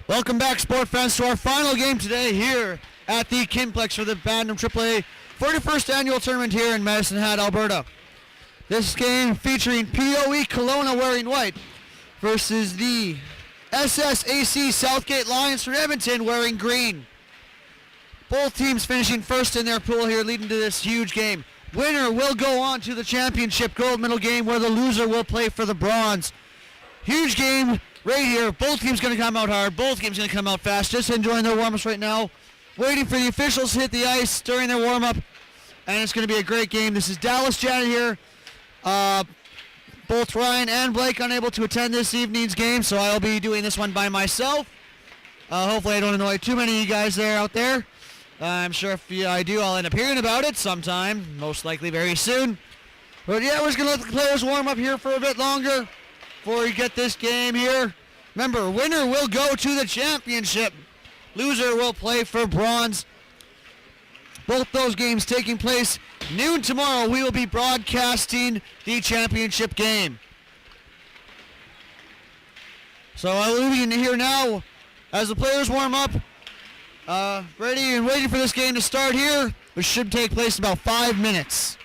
Welcome back, sport fans, to our final game today here at the Kinplex for the Bantam AAA 41st Annual Tournament here in Medicine Hat, Alberta. This game featuring POE Kelowna wearing white versus the SSAC Southgate Lions from Edmonton wearing green. Both teams finishing first in their pool here, leading to this huge game. Winner will go on to the championship gold medal game, where the loser will play for the bronze. Huge game right here. Both teams going to come out hard. Both teams going to come out fast. Just enjoying their warm-ups right now. Waiting for the officials to hit the ice during their warm-up. And it's going to be a great game. This is Dallas Janet here. Both Ryan and Blake unable to attend this evening's game, so I'll be doing this one by myself. Hopefully I don't annoy too many of you guys out there. I'm sure if I do, I'll end up hearing about it sometime, most likely very soon. But yeah, we're just going to let the players warm up here for a bit longer before we get this game here. Remember, winner will go to the championship. Loser will play for bronze. Both those games taking place noon tomorrow. We will be broadcasting the championship game. So I will be in here now as the players warm up. Ready and waiting for this game to start here, which should take place in about 5 minutes.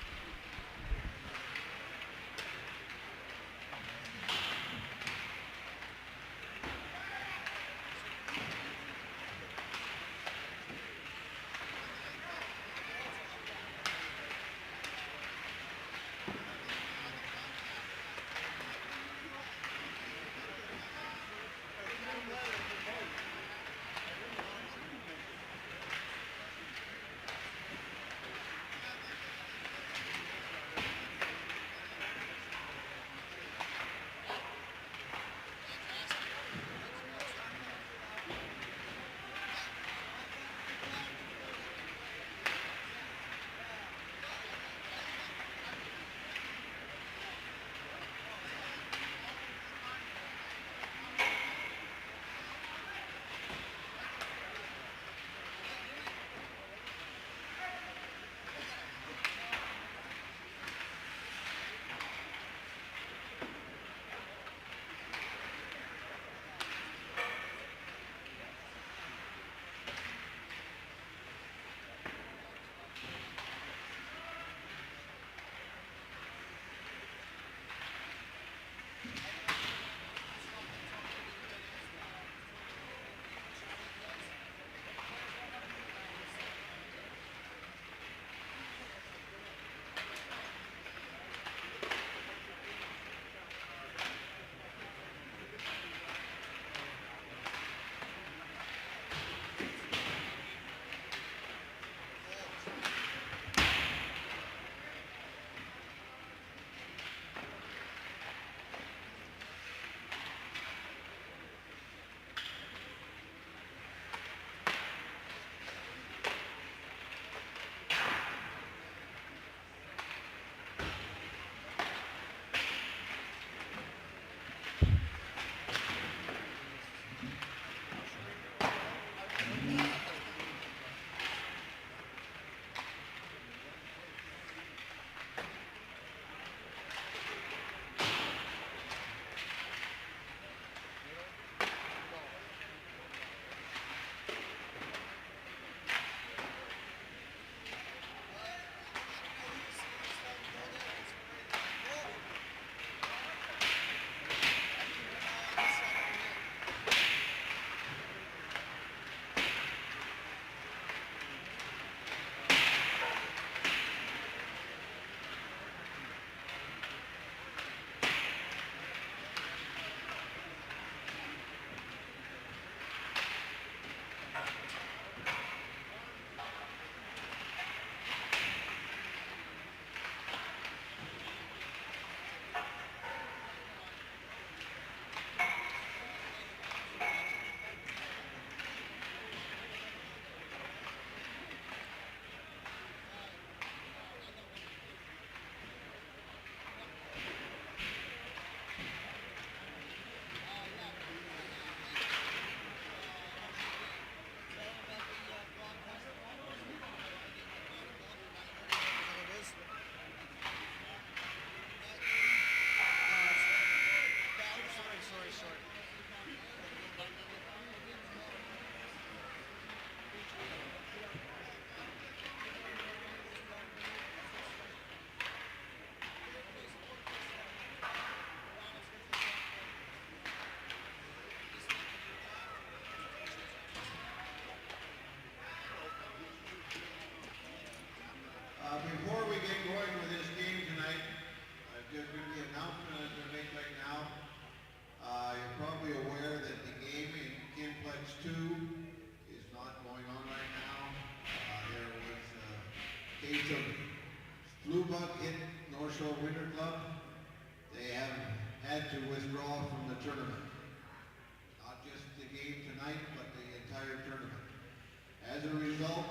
withdraw from the tournament. Not just the game tonight, but the entire tournament. As a result,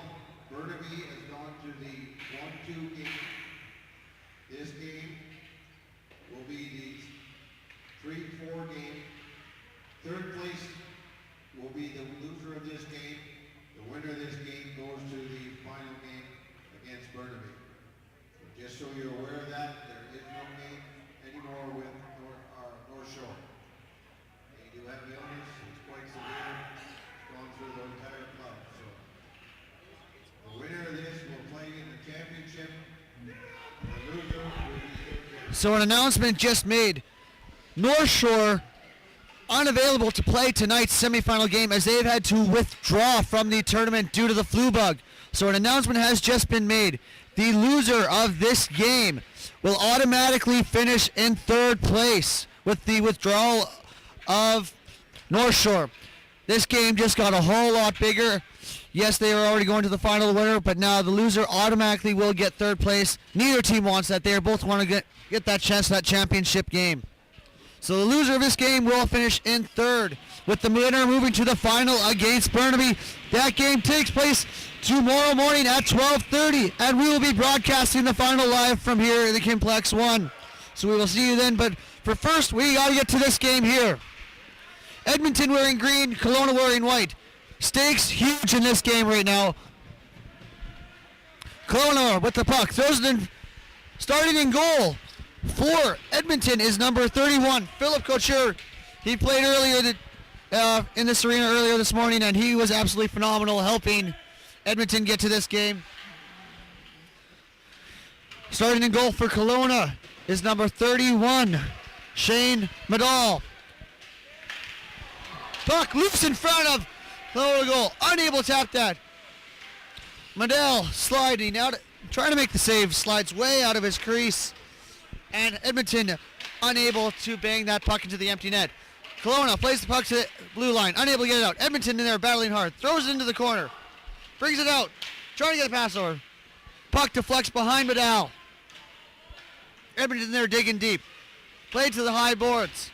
Burnaby has gone to the 1-2 game. This game will be the 3-4 game. Third place will be the loser of this game. The winner of this game goes to the final game against Burnaby. So just so you're aware of that, there is no game anymore with North Shore. They do have illness, it's quite severe, it's gone through the entire club. So the winner of this will play in the championship. The loser will be... So an announcement just made. North Shore unavailable to play tonight's semifinal game as they've had to withdraw from the tournament due to the flu bug. So an announcement has just been made. The loser of this game will automatically finish in third place with the withdrawal of North Shore. This game just got a whole lot bigger. Yes, they are already going to the final winner, but now the loser automatically will get third place. Neither team wants that. They both want to get that chance to that championship game. So the loser of this game will finish in third, with the winner moving to the final against Burnaby. That game takes place tomorrow morning at 12:30, and we will be broadcasting the final live from here in the Kinplex 1. So we will see you then, but for first, we got to get to this game here. Edmonton wearing green, Kelowna wearing white. Stakes huge in this game right now. Kelowna with the puck, throws it in, starting in goal. For Edmonton is number 31, Philip Couture. He played earlier in this arena earlier this morning, and he was absolutely phenomenal, helping Edmonton get to this game. Starting in goal for Kelowna is number 31, Shane Medall. Puck loose in front of Kelowna goal, unable to tap that. Medall sliding out, trying to make the save, slides way out of his crease. And Edmonton unable to bang that puck into the empty net. Kelowna plays the puck to the blue line, unable to get it out. Edmonton in there battling hard, throws it into the corner, brings it out, trying to get a pass over. Puck deflects behind Medall. Edmonton there digging deep. Played to the high boards.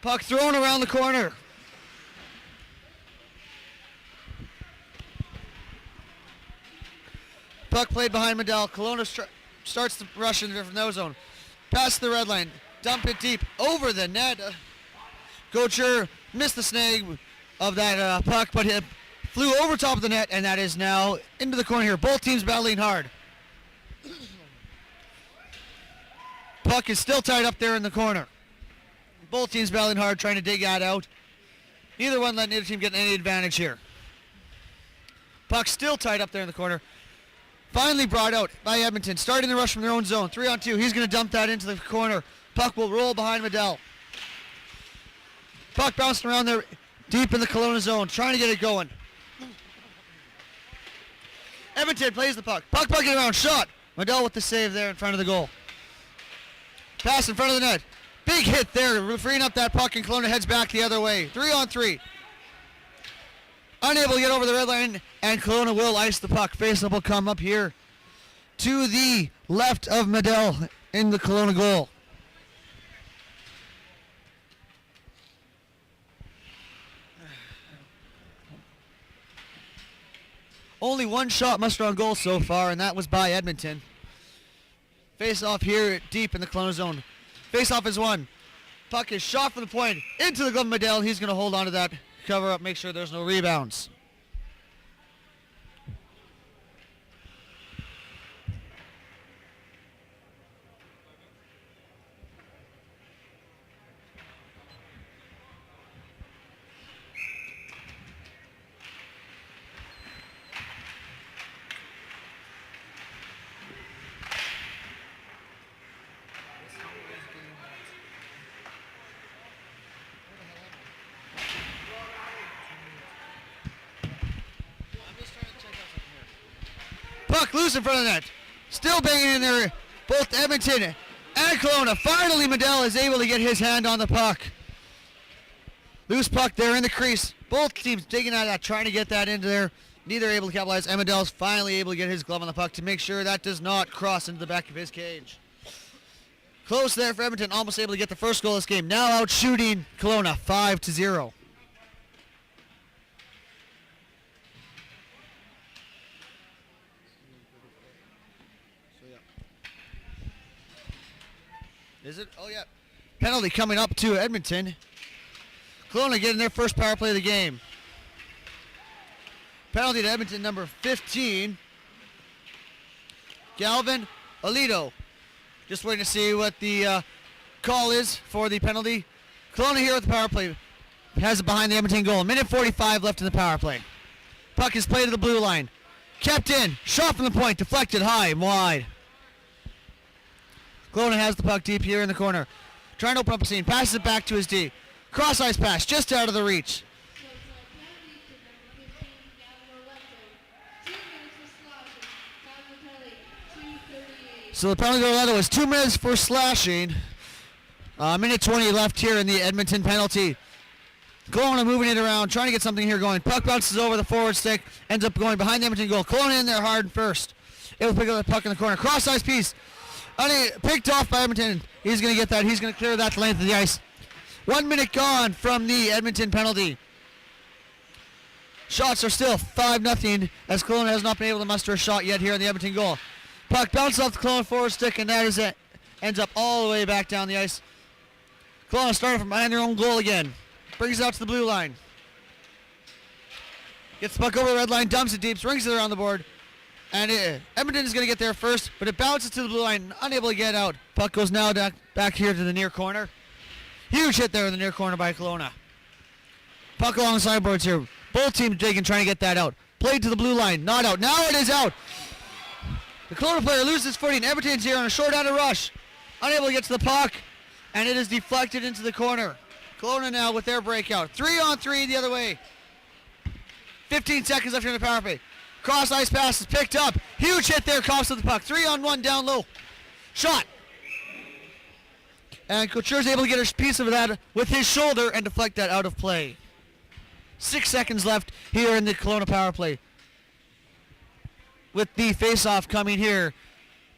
Puck thrown around the corner. Puck played behind Medall. Kelowna starts the rush in from no zone. Past the red line, dump it deep over the net. Couture missed the snag of that puck, but it flew over top of the net, and that is now into the corner here. Both teams battling hard. Puck is still tied up there in the corner. Both teams battling hard, trying to dig that out. Neither one letting either team get any advantage here. Puck still tied up there in the corner. Finally brought out by Edmonton, starting the rush from their own zone. 3-on-2, he's going to dump that into the corner. Puck will roll behind Medall. Puck bouncing around there deep in the Kelowna zone, trying to get it going. Edmonton plays the puck. Puck bucking around, shot. Medall with the save there in front of the goal. Pass in front of the net. Big hit there, freeing up that puck, and Kelowna heads back the other way. 3-on-3. Unable to get over the red line, and Kelowna will ice the puck. Faceoff will come up here to the left of Medall in the Kelowna goal. Only one shot mustered on goal so far, and that was by Edmonton. Face-off here deep in the Kelowna zone. Face-off is won. Puck is shot from the point into the glove of Medall. He's going to hold on to that, cover up, make sure there's no rebounds. Puck loose in front of the net. Still banging in there. Both Edmonton and Kelowna. Finally, Medall is able to get his hand on the puck. Loose puck there in the crease. Both teams digging at that, trying to get that into there. Neither able to capitalize. And Medall's finally able to get his glove on the puck to make sure that does not cross into the back of his cage. Close there for Edmonton, almost able to get the first goal of this game. Now out shooting Kelowna, 5-0. Is it? Oh, yeah. Penalty coming up to Edmonton. Kelowna getting their first power play of the game. Penalty to Edmonton, number 15. Galvin Alito. Just waiting to see what the call is for the penalty. Kelowna here with the power play. Has it behind the Edmonton goal. Minute 45 left in the power play. Puck is played to the blue line. Kept in. Shot from the point. Deflected high and wide. Kelowna has the puck deep here in the corner. Trying to open up a scene. Passes it back to his D. Cross ice pass just out of the reach. So the penalty to Leto is 2 minutes for slashing. Minute 20 left here in the Edmonton penalty. Kelowna moving it around, trying to get something here going. Puck bounces over the forward stick, ends up going behind the Edmonton goal. Kelowna in there hard first. Able to pick up the puck in the corner. Cross ice piece. Picked off by Edmonton. He's going to get that. He's going to clear that length of the ice. 1 minute gone from the Edmonton penalty. Shots are still 5-0 as Kelowna has not been able to muster a shot yet here in the Edmonton goal. Puck bounces off the Kelowna forward stick, and that is it. Ends up all the way back down the ice. Kelowna starting from behind their own goal again. Brings it out to the blue line. Gets the puck over the red line, dumps it deep, rings it around the board. And Edmonton is going to get there first, but it bounces to the blue line, unable to get out. Puck goes now back here to the near corner. Huge hit there in the near corner by Kelowna. Puck along the sideboards here. Both teams digging, trying to get that out. Played to the blue line, not out. Now it is out. The Kelowna player loses his footing. Edmonton's here on a short-handed rush. Unable to get to the puck, and it is deflected into the corner. Kelowna now with their breakout. 3-on-3 the other way. 15 seconds left in the power play. Cross ice pass is picked up. Huge hit there, costs of the puck. 3-on-1 down low. Shot. And Couture's able to get a piece of that with his shoulder and deflect that out of play. 6 seconds left here in the Kelowna power play. With the face-off coming here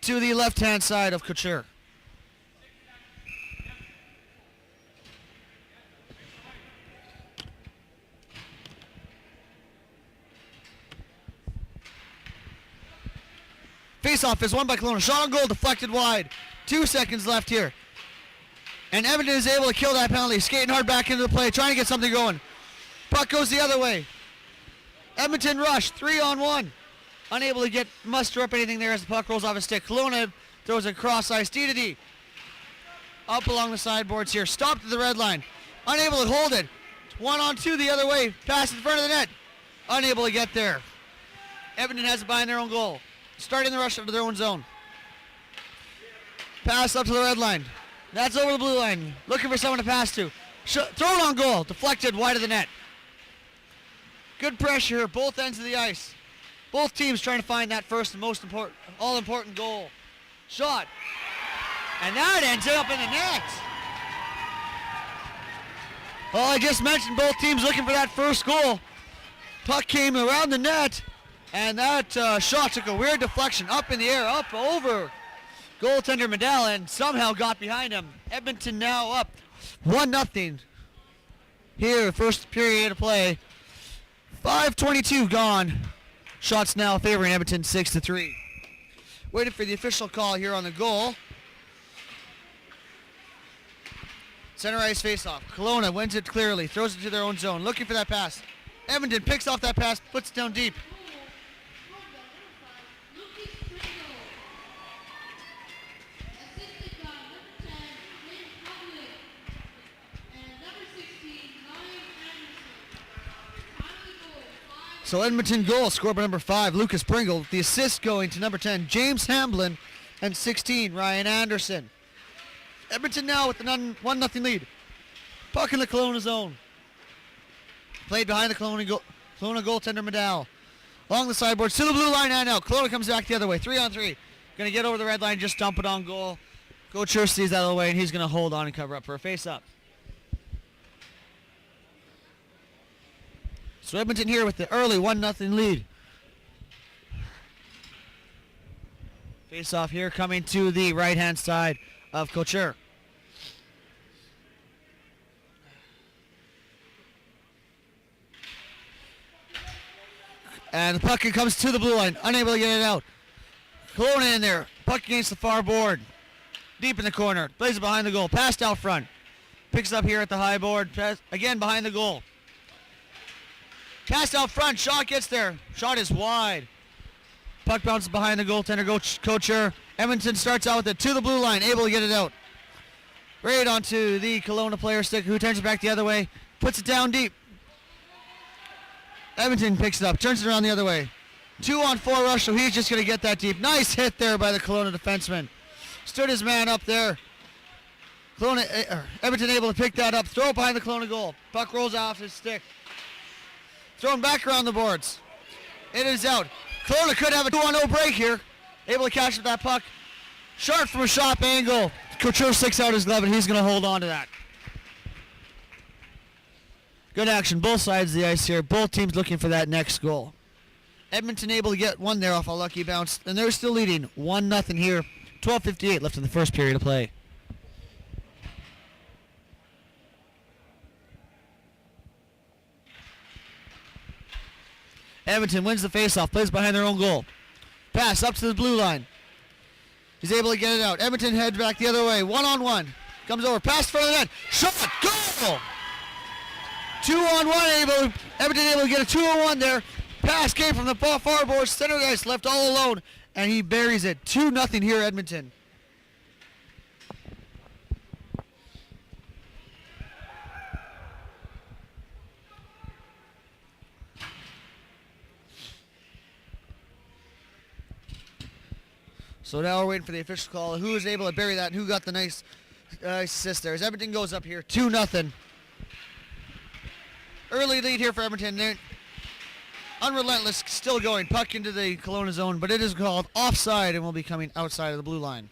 to the left-hand side of Couture. Face-off is won by Kelowna. Shot on goal, deflected wide. 2 seconds left here. And Edmonton is able to kill that penalty. Skating hard back into the play, trying to get something going. Puck goes the other way. Edmonton rush, 3-on-1. Unable to muster up anything there as the puck rolls off his stick. Kelowna throws a cross ice, D to D. Up along the sideboards here. Stopped at the red line. Unable to hold it. 1-on-2 the other way. Pass in front of the net. Unable to get there. Edmonton has it behind their own goal. Starting the rush into their own zone. Pass up to the red line. That's over the blue line. Looking for someone to pass to. Throw it on goal. Deflected wide of the net. Good pressure here, both ends of the ice. Both teams trying to find that first and most important, all-important goal. Shot. And that ends up in the net. Well, I just mentioned both teams looking for that first goal. Puck came around the net, and that shot took a weird deflection up in the air, up over goaltender Medell, and somehow got behind him. Edmonton now up 1-0 here, first period of play. 5:22 gone. Shots now favoring Edmonton 6-3. Waiting for the official call here on the goal. Center ice face-off. Kelowna wins it clearly, throws it to their own zone, looking for that pass. Edmonton picks off that pass, puts it down deep. So Edmonton goal scored by number 5, Lucas Pringle. The assist going to number 10, James Hamblin, and 16, Ryan Anderson. Edmonton now with the 1-0 lead. Puck in the Kelowna zone. Played behind the Kelowna goaltender Medell. Along the sideboards to the blue line and out. Kelowna comes back the other way. 3-on-3. Going to get over the red line, just dump it on goal. Couture sees that other way, and he's going to hold on and cover up for a face-up. So Edmonton here with the early 1-0 lead. Face-off here coming to the right-hand side of Couture. And the puck comes to the blue line, unable to get it out. Kelowna in there, puck against the far board. Deep in the corner, plays it behind the goal, passed out front. Picks up here at the high board, pass, again behind the goal. Passed out front, shot gets there. Shot is wide. Puck bounces behind the goaltender, Couture. Edmonton starts out with it to the blue line, able to get it out. Right onto the Kelowna player stick, who turns it back the other way, puts it down deep. Edmonton picks it up, turns it around the other way. 2-on-4 rush, so he's just going to get that deep. Nice hit there by the Kelowna defenseman. Stood his man up there. Edmonton able to pick that up, throw it behind the Kelowna goal. Puck rolls off his stick. Thrown back around the boards. It is out. Kelowna could have a 2-on-0 break here. Able to catch that puck. Sharp from a shot angle. Couture sticks out his glove, and he's going to hold on to that. Good action, both sides of the ice here. Both teams looking for that next goal. Edmonton able to get one there off a lucky bounce, and they're still leading 1-0 here. 12:58 left in the first period of play. Edmonton wins the faceoff, plays behind their own goal. Pass up to the blue line. He's able to get it out. Edmonton heads back the other way. 1-on-1. Comes over, pass for the net. Shot, goal! 2-on-1, Edmonton able to get a 2-on-1 there. Pass came from the far board, center of the ice, left all alone, and he buries it. 2-0 here, Edmonton. So now we're waiting for the official call. Who was able to bury that and who got the nice assist there? As Edmonton goes up here, 2-0. Early lead here for Edmonton. They're unrelentless, still going. Puck into the Kelowna zone, but it is called offside and will be coming outside of the blue line.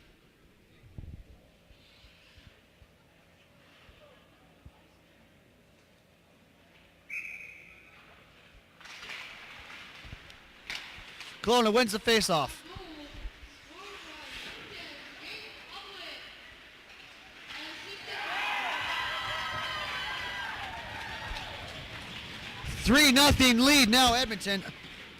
Kelowna wins the faceoff. Three-0 lead now, Edmonton.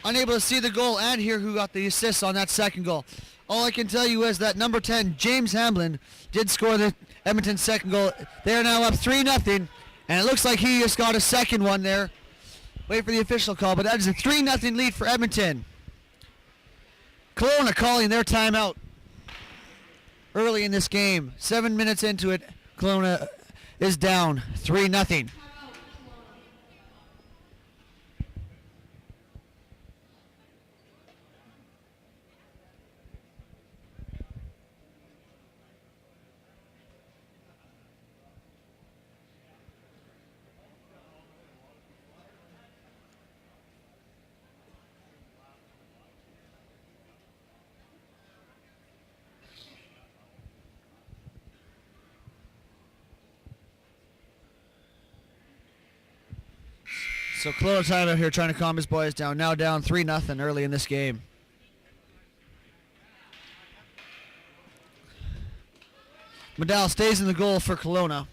Unable to see the goal and hear who got the assist on that second goal. All I can tell you is that number 10, James Hamblin, did score the Edmonton's second goal. They are now up 3-0, and it looks like he just got a second one there. Wait for the official call, but that is a 3-0 lead for Edmonton. Kelowna calling their timeout early in this game. 7 minutes into it, Kelowna is down 3-0. So Kelowna timeout here trying to calm his boys down. Now down 3-0 early in this game. Medal stays in the goal for Kelowna.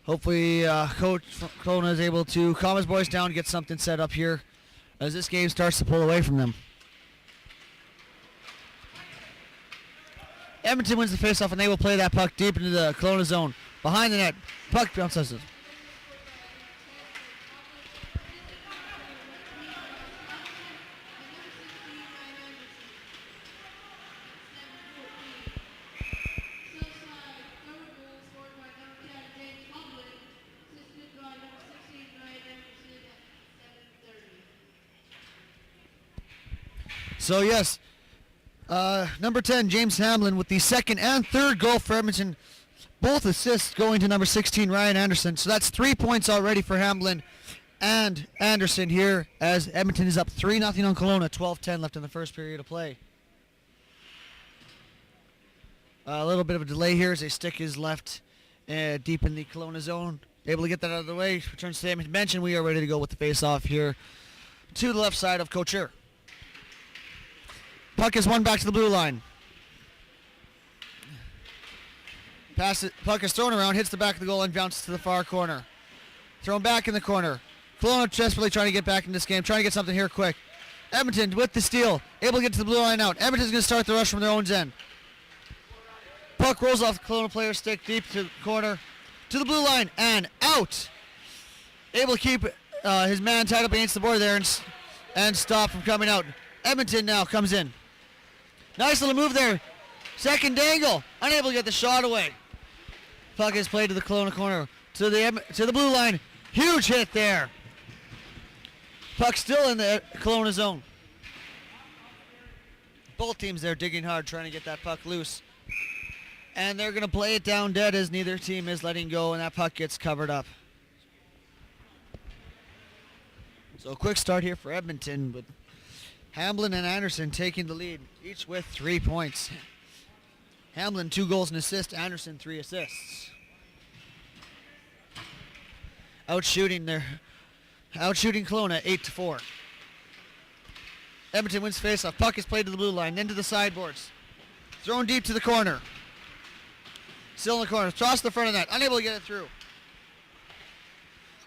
Hopefully Coach Kelowna is able to calm his boys down, get something set up here as this game starts to pull away from them. Edmonton wins the faceoff and they will play that puck deep into the Kelowna zone. Behind the net, puck bounces. So yes, number 10, James Hamlin, with the second and third goal for Edmonton. Both assists going to number 16, Ryan Anderson. So that's 3 points already for Hamlin and Anderson here as Edmonton is up 3-0 on Kelowna. 12:10 left in the first period of play. A little bit of a delay here as a stick is left deep in the Kelowna zone. Able to get that out of the way. Returns to the Edmonton bench, and we are ready to go with the face-off here to the left side of Couture. Puck is won back to the blue line. Puck is thrown around, hits the back of the goal, and bounces to the far corner. Thrown back in the corner. Kelowna desperately trying to get back in this game, trying to get something here quick. Edmonton with the steal, able to get to the blue line out. Edmonton's going to start the rush from their own end. Puck rolls off the Kelowna player's stick deep to the corner, to the blue line, and out. Able to keep his man tied up against the board there and stop from coming out. Edmonton now comes in. Nice little move there. Second dangle, unable to get the shot away. Puck is played to the Kelowna corner, to the blue line. Huge hit there. Puck still in the Kelowna zone. Both teams there digging hard, trying to get that puck loose. And they're going to play it down dead as neither team is letting go, and that puck gets covered up. So a quick start here for Edmonton, with Hamblin and Anderson taking the lead, each with 3 points. Hamblin 2 goals and assists, Anderson 3 assists. Outshooting Kelowna 8-4. Edmonton wins faceoff. Puck is played to the blue line, then to the sideboards. Thrown deep to the corner. Still in the corner. Toss to the front of net. Unable to get it through.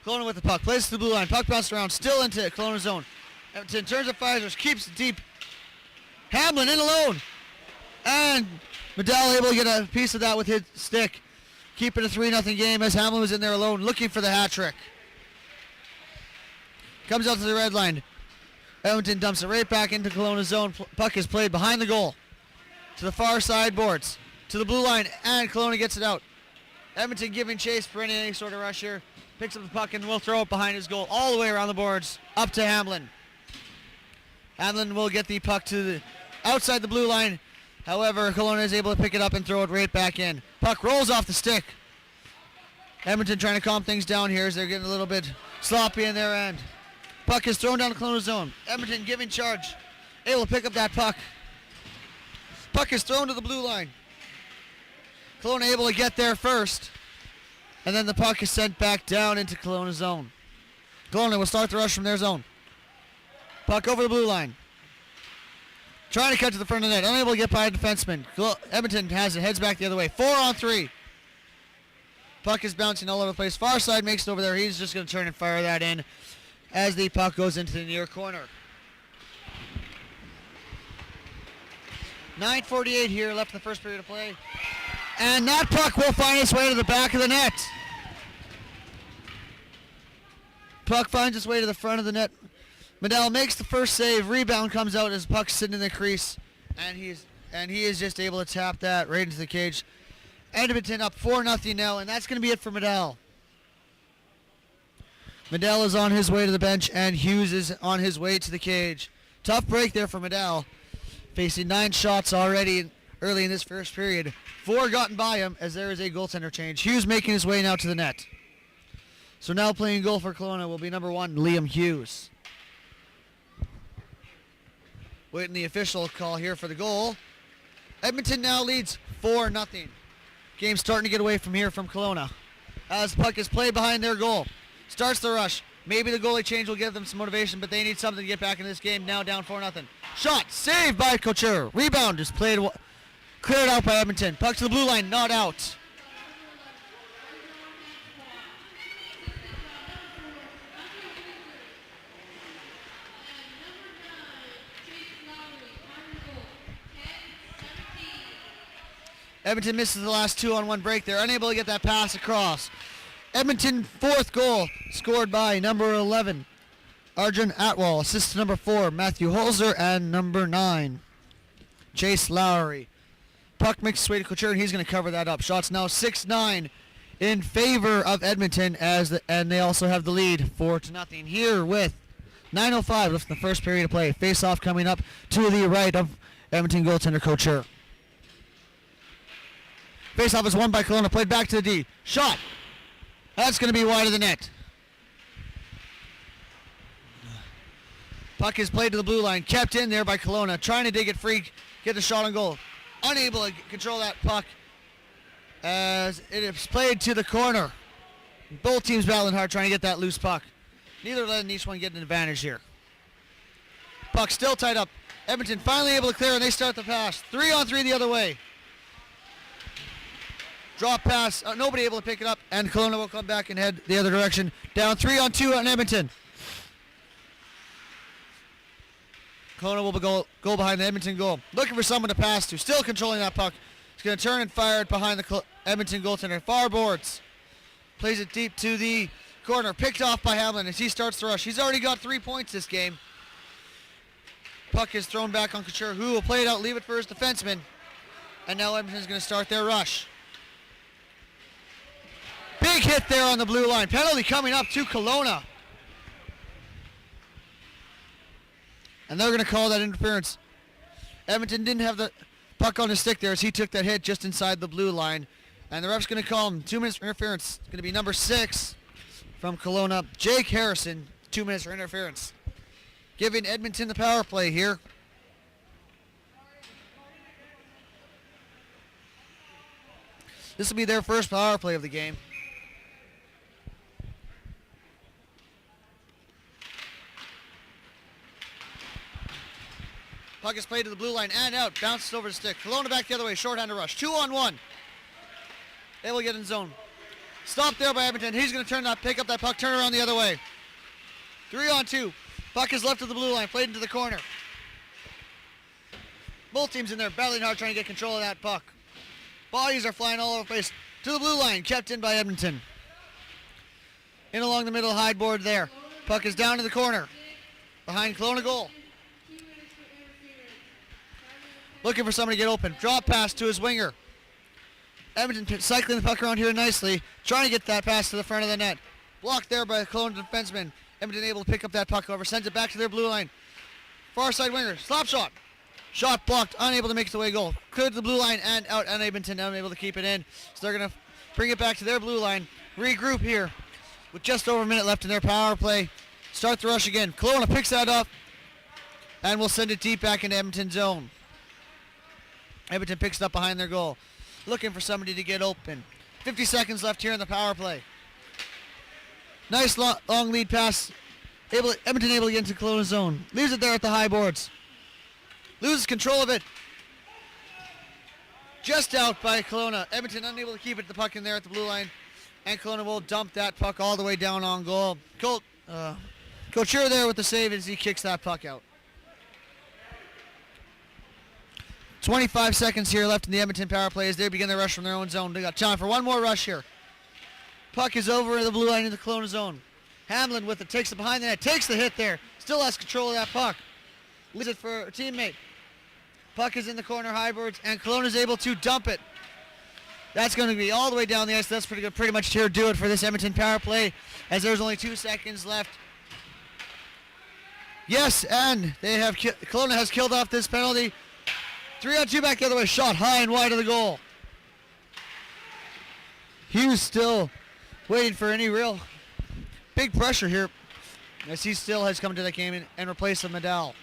Kelowna with the puck. Plays to the blue line. Puck bounced around. Still into Kelowna zone. Edmonton turns it, fires, keeps it deep. Hamblin in alone. And Medell able to get a piece of that with his stick. Keeping a 3-0 game as Hamblin was in there alone looking for the hat trick. Comes out to the red line. Edmonton dumps it right back into Kelowna zone. Puck is played behind the goal. To the far side boards. To the blue line, and Kelowna gets it out. Edmonton giving chase for any sort of rush here. Picks up the puck and will throw it behind his goal all the way around the boards. Up to Hamblin. Hamblin will get the puck to the outside the blue line. However, Kelowna is able to pick it up and throw it right back in. Puck rolls off the stick. Edmonton trying to calm things down here as they're getting a little bit sloppy in their end. Puck is thrown down the Kelowna zone. Edmonton giving charge. Able to pick up that puck. Puck is thrown to the blue line. Kelowna able to get there first. And then the puck is sent back down into Kelowna zone. Kelowna will start the rush from their zone. Puck over the blue line. Trying to cut to the front of the net. Unable to get by a defenseman. Edmonton has it. Heads back the other way. 4-on-3. Puck is bouncing all over the place. Far side makes it over there. He's just going to turn and fire that in as the puck goes into the near corner. 9:48 here left in the first period of play. And that puck will find its way to the back of the net. Puck finds its way to the front of the net. Medell makes the first save. Rebound comes out as puck's sitting in the crease. And he is just able to tap that right into the cage. Edmonton up 4-0 now, and that's going to be it for Medell. Medell is on his way to the bench, and Hughes is on his way to the cage. Tough break there for Medell. Facing 9 shots already early in this first period. 4 gotten by him as there is a goaltender change. Hughes making his way now to the net. So now playing goal for Kelowna will be number 1, Liam Hughes. Waiting the official call here for the goal. Edmonton now leads 4-0. Game starting to get away from here from Kelowna. As puck is played behind their goal. Starts the rush. Maybe the goalie change will give them some motivation, but they need something to get back in this game. Now down 4-0. Shot saved by Couture. Rebound is played, cleared out by Edmonton. Puck to the blue line, not out. Edmonton misses the last 2-on-1 break. They're unable to get that pass across. Edmonton 4th goal scored by number 11, Arjun Atwal. Assist to number 4, Matthew Holzer, and number 9, Chase Lowry. Puck makes its way to Couture, and he's going to cover that up. Shots now 6-9 in favor of Edmonton, and they also have the lead 4-0 here with 9:05 left in the first period of play. Face-off coming up to the right of Edmonton goaltender Couture. Face-off is won by Kelowna, played back to the D. Shot. That's going to be wide of the net. Puck is played to the blue line, kept in there by Kelowna, trying to dig it free, get the shot on goal. Unable to control that puck as it is played to the corner. Both teams battling hard trying to get that loose puck. Neither letting each one get an advantage here. Puck still tied up. Edmonton finally able to clear, and they start the pass. 3-on-3 the other way. Drop pass, nobody able to pick it up, and Kelowna will come back and head the other direction. Down 3-on-2 on Edmonton. Kelowna will go behind the Edmonton goal. Looking for someone to pass to. Still controlling that puck. He's going to turn and fire it behind the Edmonton goaltender. Far boards. Plays it deep to the corner. Picked off by Hamlin as he starts the rush. He's already got 3 points this game. Puck is thrown back on Couture, who will play it out, leave it for his defenseman. And now Edmonton's going to start their rush. Big hit there on the blue line. Penalty coming up to Kelowna. And they're going to call that interference. Edmonton didn't have the puck on his stick there as he took that hit just inside the blue line. And the ref's going to call him 2 minutes for interference. It's going to be number 6 from Kelowna, Jake Harrison, 2 minutes for interference. Giving Edmonton the power play here. This will be their first power play of the game. Puck is played to the blue line and out. Bounces over the stick. Kelowna back the other way. Short-handed rush. 2-on-1. They will get in zone. Stopped there by Edmonton. He's going to pick up that puck, turn around the other way. 3-on-2. Puck is left of the blue line. Played into the corner. Both teams in there battling hard trying to get control of that puck. Bodies are flying all over the place. To the blue line. Kept in by Edmonton. In along the middle high board there. Puck is down in the corner. Behind Kelowna goal. Looking for somebody to get open. Drop pass to his winger. Edmonton cycling the puck around here nicely. Trying to get that pass to the front of the net. Blocked there by the Kelowna defenseman. Edmonton able to pick up that puck over. Sends it back to their blue line. Far side winger. Slap shot. Shot blocked. Unable to make it the way goal. Cleared to the blue line and out. And Edmonton unable to keep it in. So they're going to bring it back to their blue line. Regroup here. With just over a minute left in their power play. Start the rush again. Kelowna picks that up. And will send it deep back into Edmonton's zone. Edmonton picks it up behind their goal. Looking for somebody to get open. 50 seconds left here in the power play. Nice long lead pass. Edmonton able to get into Kelowna's zone. Leaves it there at the high boards. Loses control of it. Just out by Kelowna. Edmonton unable to keep it. The puck in there at the blue line. And Kelowna will dump that puck all the way down on goal. Couture there with the save as he kicks that puck out. 25 seconds here left in the Edmonton power play as they begin their rush from their own zone. They got time for one more rush here. Puck is over the blue line into the Kelowna zone. Hamlin with it, takes it behind the net, takes the hit there. Still has control of that puck. Leaves it for a teammate. Puck is in the corner, highboards, and Kelowna is able to dump it. That's going to be all the way down the ice. That's pretty good. Pretty much here do it for this Edmonton power play as there's only 2 seconds left. Yes, and Kelowna has killed off this penalty. 3-on-2 back the other way. Shot high and wide of the goal. Hughes still waiting for any real big pressure here as he still has come to that game and replaced the Medal.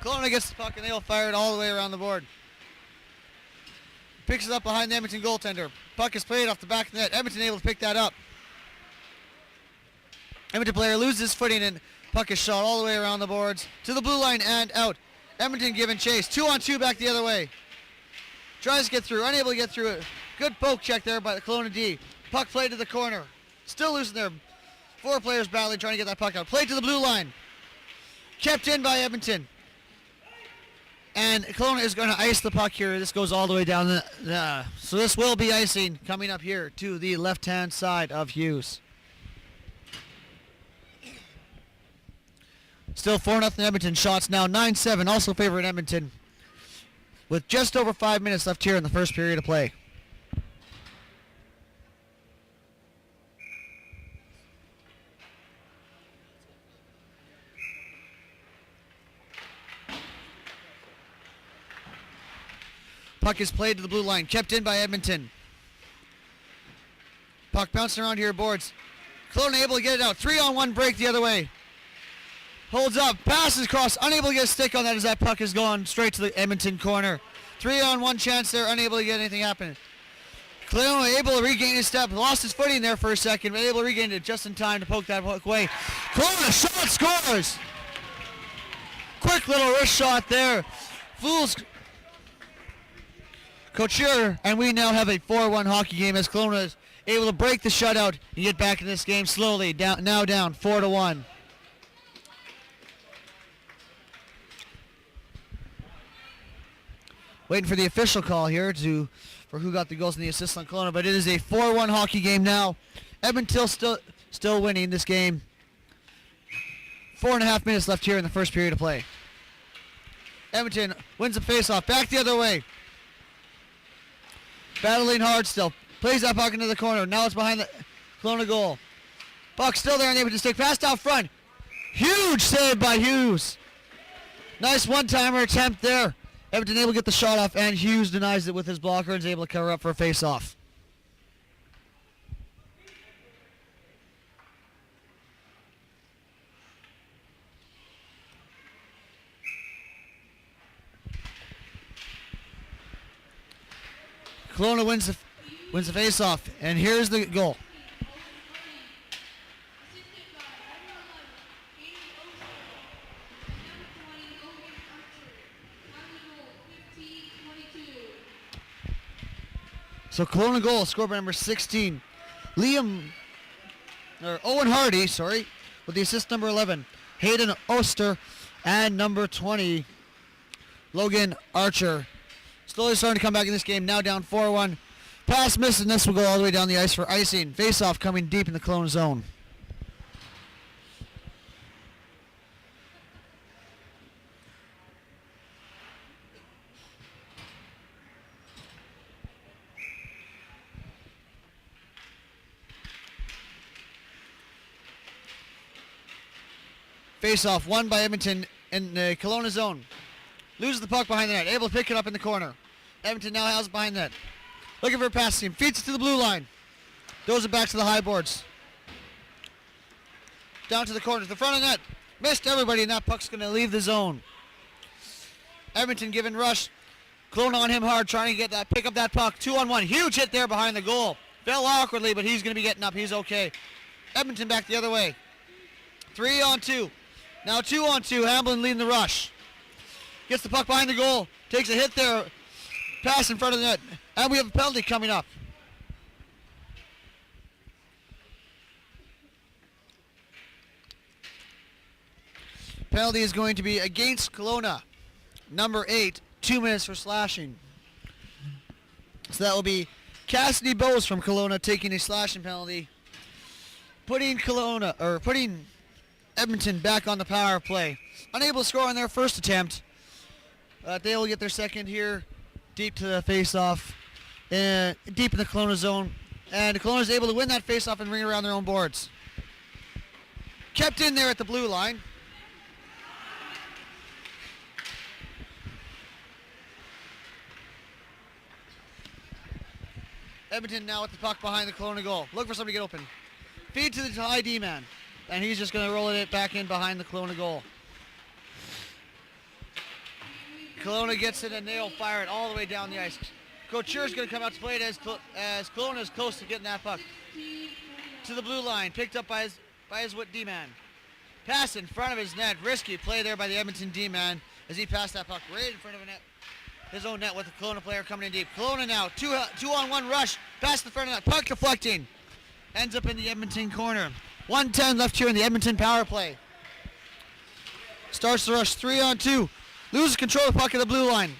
Kelowna gets the puck and they'll fire it all the way around the board. Picks it up behind the Edmonton goaltender. Puck is played off the back of the net. Edmonton able to pick that up. Edmonton player loses his footing and puck is shot all the way around the boards to the blue line and out. Edmonton giving chase. 2-on-2 back the other way. Tries to get through. Unable to get through it. Good poke check there by the Kelowna D. Puck played to the corner. Still losing there. 4 players battling trying to get that puck out. Played to the blue line. Kept in by Edmonton. And Kelowna is going to ice the puck here. This goes all the way down. So this will be icing coming up here to the left-hand side of Hughes. Still 4-0 Edmonton. Shots now 9-7. Also favoring Edmonton. With just over 5 minutes left here in the first period of play. Puck is played to the blue line. Kept in by Edmonton. Puck bouncing around here boards. Kelowna able to get it out. 3-on-1 break the other way. Holds up, passes across, unable to get a stick on that as that puck is going straight to the Edmonton corner. 3-on-1 chance there, unable to get anything happen. Kelowna able to regain his step, lost his footing there for a second, but able to regain it just in time to poke that puck away. Kelowna shot scores! Quick little wrist shot there. Fools Couture, and we now have a 4-1 hockey game as Kelowna is able to break the shutout and get back in this game slowly. Now down 4-1. Waiting for the official call here for who got the goals and the assists on Kelowna, but it is a 4-1 hockey game now. Edmonton still winning this game. 4.5 minutes left here in the first period of play. Edmonton wins the faceoff. Back the other way. Battling hard still. Plays that puck into the corner. Now it's behind the Kelowna goal. Puck still there and able to stick past out front. Huge save by Hughes. Nice one-timer attempt there. Edmonton able to get the shot off, and Hughes denies it with his blocker and is able to cover up for a face-off. Kelowna wins the face-off, and here's the goal. So Kelowna goal scored by number 16, Owen Hardy, with the assist number 11, Hayden Oster, and number 20, Logan Archer. Slowly starting to come back in this game, now down 4-1. Pass missed, and this will go all the way down the ice for icing. Face-off coming deep in the Kelowna zone. Face-off won by Edmonton in the Kelowna zone. Loses the puck behind the net. Able to pick it up in the corner. Edmonton now has it behind the net. Looking for a pass team. Feeds it to the blue line. Throws it back to the high boards. Down to the corner. To the front of the net. Missed everybody, and that puck's going to leave the zone. Edmonton giving rush. Kelowna on him hard, trying to pick up that puck. 2-on-1. Huge hit there behind the goal. Fell awkwardly, but he's going to be getting up. He's okay. Edmonton back the other way. 3-on-2. Now 2-on-2. Hamblin leading the rush. Gets the puck behind the goal. Takes a hit there. Pass in front of the net. And we have a penalty coming up. Penalty is going to be against Kelowna. Number 8. 2 minutes for slashing. So that will be Cassidy Bowes from Kelowna taking a slashing penalty. Putting Edmonton back on the power play. Unable to score on their first attempt. They will get their second here, deep to the face-off, and deep in the Kelowna zone. And Kelowna is able to win that face-off and ring around their own boards. Kept in there at the blue line. Edmonton now with the puck behind the Kelowna goal. Look for somebody to get open. Feed to the high D-man. And he's just going to roll it back in behind the Kelowna goal. Kelowna gets it and they'll fire it all the way down the ice. Couture's going to come out to play it as Kelowna is close to getting that puck. To the blue line, picked up by his D-man. Pass in front of his net. Risky play there by the Edmonton D-man as he passed that puck right in front of his own net with the Kelowna player coming in deep. Kelowna now, 2-on-1 rush, past the front of the net, puck deflecting. Ends up in the Edmonton corner. 1:10 left here in the Edmonton power play. Starts the rush, 3-on-2. Loses control of the puck at the blue line.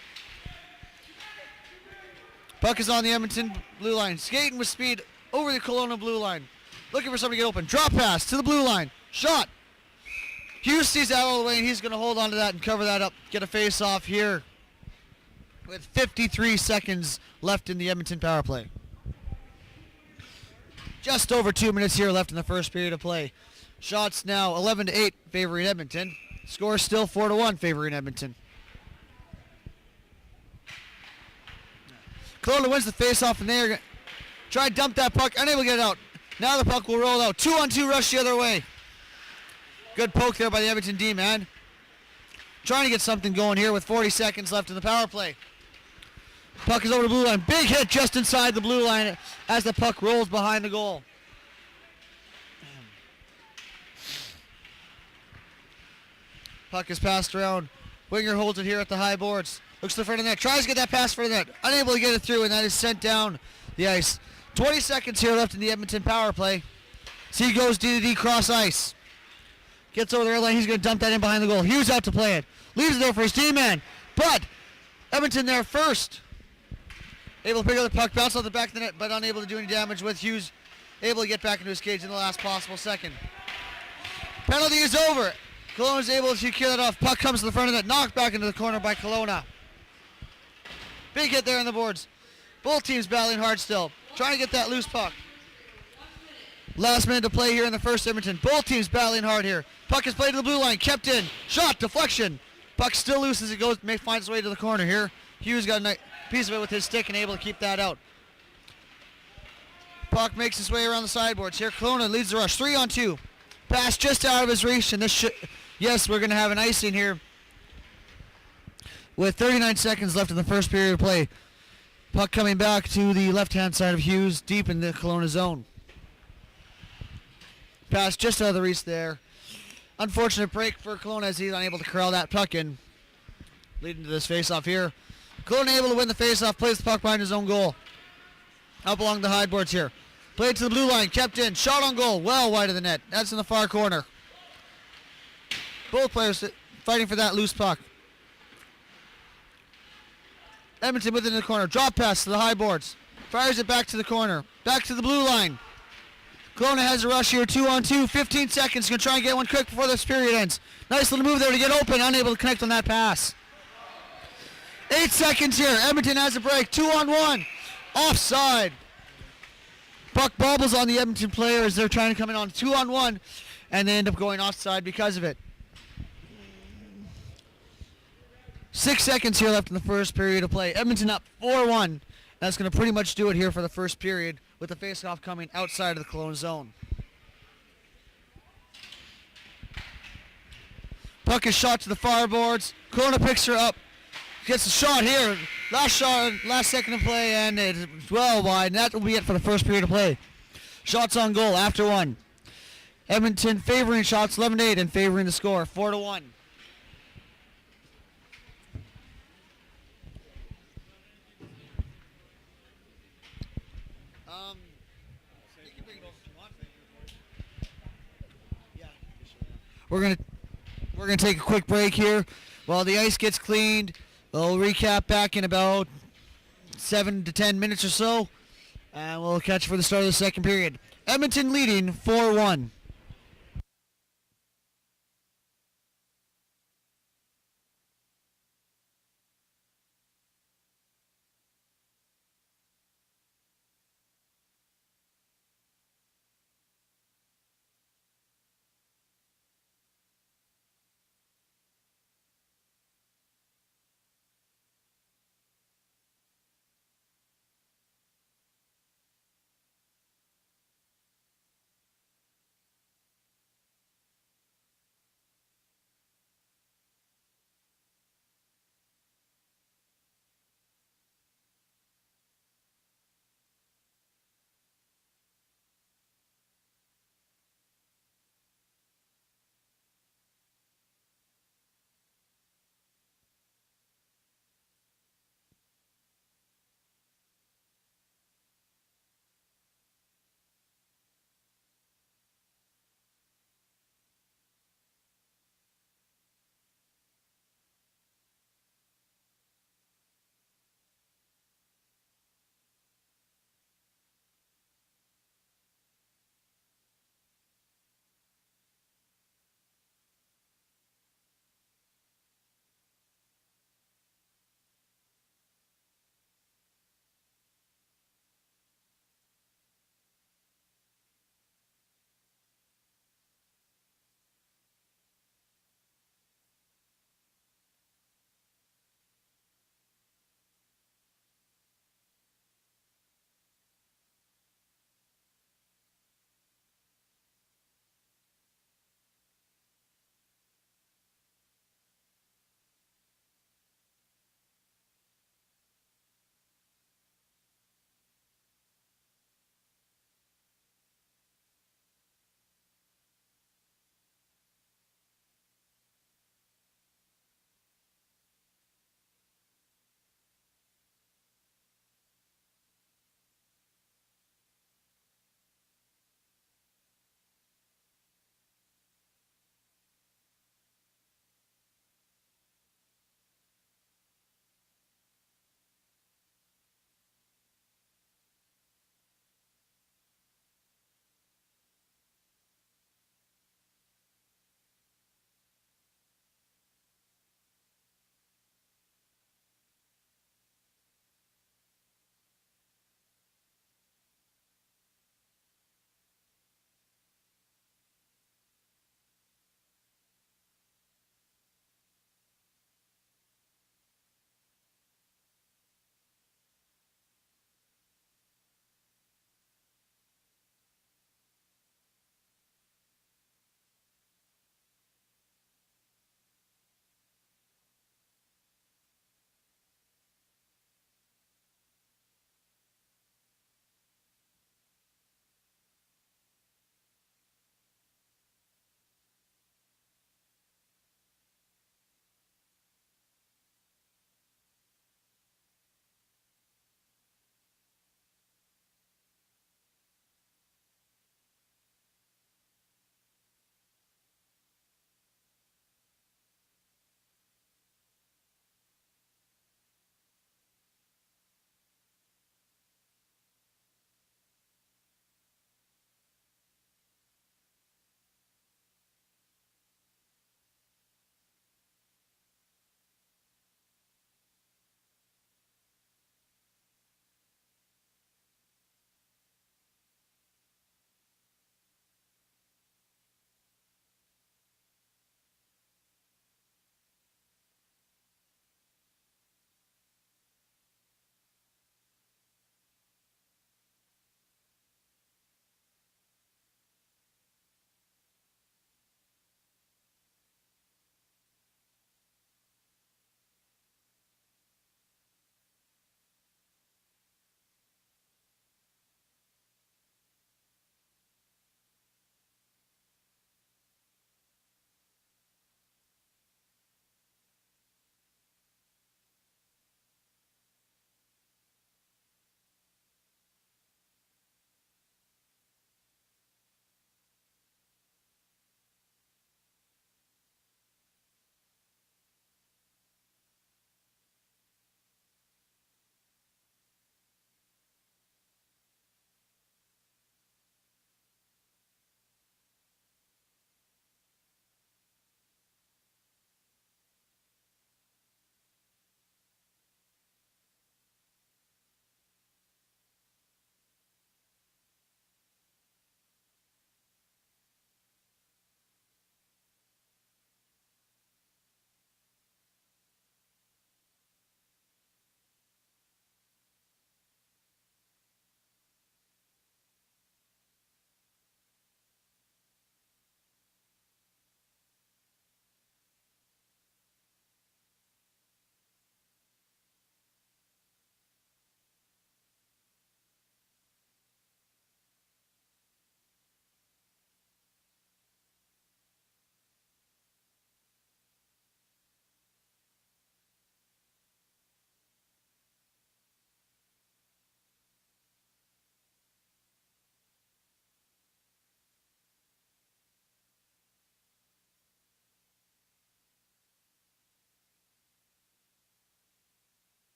Puck is on the Edmonton blue line. Skating with speed over the Kelowna blue line. Looking for somebody to get open. Drop pass to the blue line. Shot. Hughes sees that all the way, and he's going to hold on to that and cover that up. Get a face-off here with 53 seconds left in the Edmonton power play. Just over 2 minutes here left in the first period of play. Shots now 11-8 favoring Edmonton. Score still 4-1 favoring Edmonton. Kelowna wins the face-off, and they're going to try to dump that puck. Unable to get it out. Now the puck will roll out. 2-on-2 rush the other way. Good poke there by the Edmonton D-man. Trying to get something going here with 40 seconds left in the power play. Puck is over the blue line. Big hit just inside the blue line as the puck rolls behind the goal. Puck is passed around. Winger holds it here at the high boards. Looks to the front of the net. Tries to get that pass for the net. Unable to get it through, and that is sent down the ice. 20 seconds here left in the Edmonton power play. So he goes D-to-D cross ice. Gets over the red line. He's going to dump that in behind the goal. Hughes out to play it. Leaves it there for his team man. But Edmonton there first. Able to pick up the puck, bounce off the back of the net, but unable to do any damage with Hughes. Able to get back into his cage in the last possible second. Penalty is over. Kelowna is able to clear that off. Puck comes to the front of the net. Knocked back into the corner by Kelowna. Big hit there on the boards. Both teams battling hard still. Trying to get that loose puck. Last minute to play here in the first Edmonton. Both teams battling hard here. Puck is played to the blue line. Kept in. Shot. Deflection. Puck still loose as it goes. Finds its way to the corner here. Hughes got a nice piece of it with his stick and able to keep that out. Puck makes its way around the sideboards here. Kelowna leads the rush. 3-on-2. Pass just out of his reach. And this yes, we're going to have an icing here with 39 seconds left in the first period of play. Puck coming back to the left-hand side of Hughes, deep in the Kelowna zone. Pass just out of the reach there. Unfortunate break for Kelowna as he's unable to corral that puck in, leading to this face-off here. Kelowna able to win the face-off, plays the puck behind his own goal. Up along the high boards here. Played to the blue line, kept in, shot on goal, well wide of the net. That's in the far corner. Both players fighting for that loose puck. Edmonton within the corner. Drop pass to the high boards. Fires it back to the corner. Back to the blue line. Kelowna has a rush here. 2-on-2. 15 seconds. Going to try and get one quick before this period ends. Nice little move there to get open. Unable to connect on that pass. 8 seconds here. Edmonton has a break. 2-on-1. Offside. Puck bobbles on the Edmonton player as they're trying to come in on 2-on-1. And they end up going offside because of it. 6 seconds here left in the first period of play. Edmonton up 4-1. That's going to pretty much do it here for the first period with the faceoff coming outside of the Kelowna zone. Puck is shot to the far boards. Kelowna picks her up. Gets a shot here. Last second of play, and it's well wide. And that will be it for the first period of play. Shots on goal after one. Edmonton favoring shots 11-8 and favoring the score 4-1. We're gonna take a quick break here while the ice gets cleaned. We'll recap back in about 7 to 10 minutes or so, and we'll catch you for the start of the second period. Edmonton leading 4-1.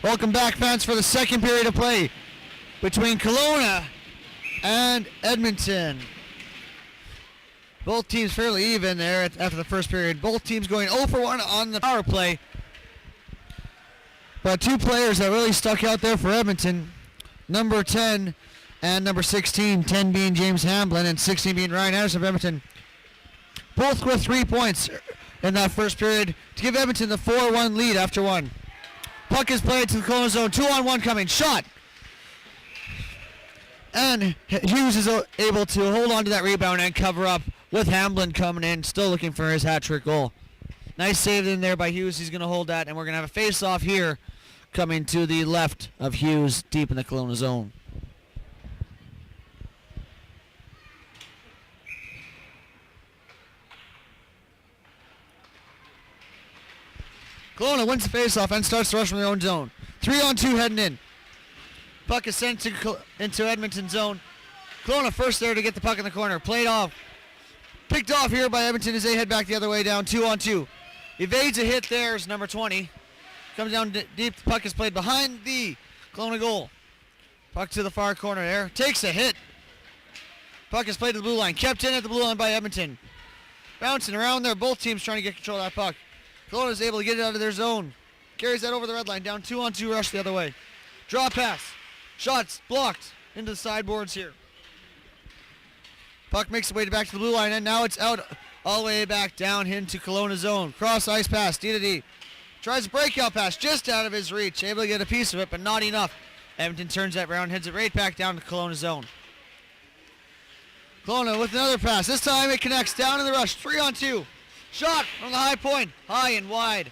Welcome back, fans, for the second period of play between Kelowna and Edmonton. Both teams fairly even there after the first period. Both teams going 0 for 1 on the power play. But two players that really stuck out there for Edmonton, number 10 and number 16, 10 being James Hamblin and 16 being Ryan Anderson of Edmonton. Both with 3 points in that first period to give Edmonton the 4-1 lead after one. Puck is played to the Kelowna zone. 2-on-1 coming. Shot. And Hughes is able to hold on to that rebound and cover up with Hamblin coming in, still looking for his hat-trick goal. Nice save in there by Hughes. He's going to hold that, and we're going to have a face-off here coming to the left of Hughes deep in the Kelowna zone. Kelowna wins the faceoff and starts to rush from their own zone. 3-on-2 heading in. Puck is sent into Edmonton zone. Kelowna first there to get the puck in the corner. Played off. Picked off here by Edmonton as they head back the other way down. 2-on-2. Evades a hit there is number 20. Comes down deep. The puck is played behind the Kelowna goal. Puck to the far corner there. Takes a hit. Puck is played to the blue line. Kept in at the blue line by Edmonton. Bouncing around there. Both teams trying to get control of that puck. Kelowna is able to get it out of their zone. Carries that over the red line. Down 2-on-2 rush the other way. Draw pass. Shots blocked into the sideboards here. Puck makes its way back to the blue line, and now it's out all the way back down into Kelowna zone. Cross ice pass, D to D. Tries a breakout pass just out of his reach. Able to get a piece of it, but not enough. Edmonton turns that round, heads it right back down to Kelowna zone. Kelowna with another pass. This time it connects down in the rush. 3-on-2. Shot from the high point. High and wide.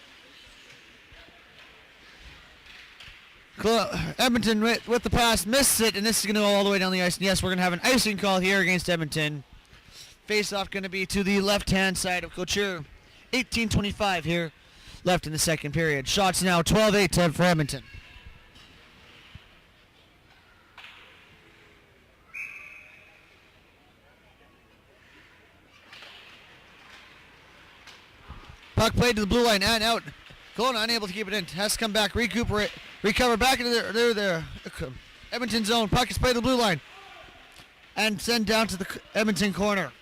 Edmonton with the pass. Misses it, and this is going to go all the way down the ice. And yes, we're going to have an icing call here against Edmonton. Face-off going to be to the left-hand side of Couture. 18:25 here left in the second period. Shots now 12-8 for Edmonton. Puck played to the blue line and out. Kelowna unable to keep it in. Has to come back, recover back into their Edmonton zone. Puck is played to the blue line and sent down to the Edmonton corner.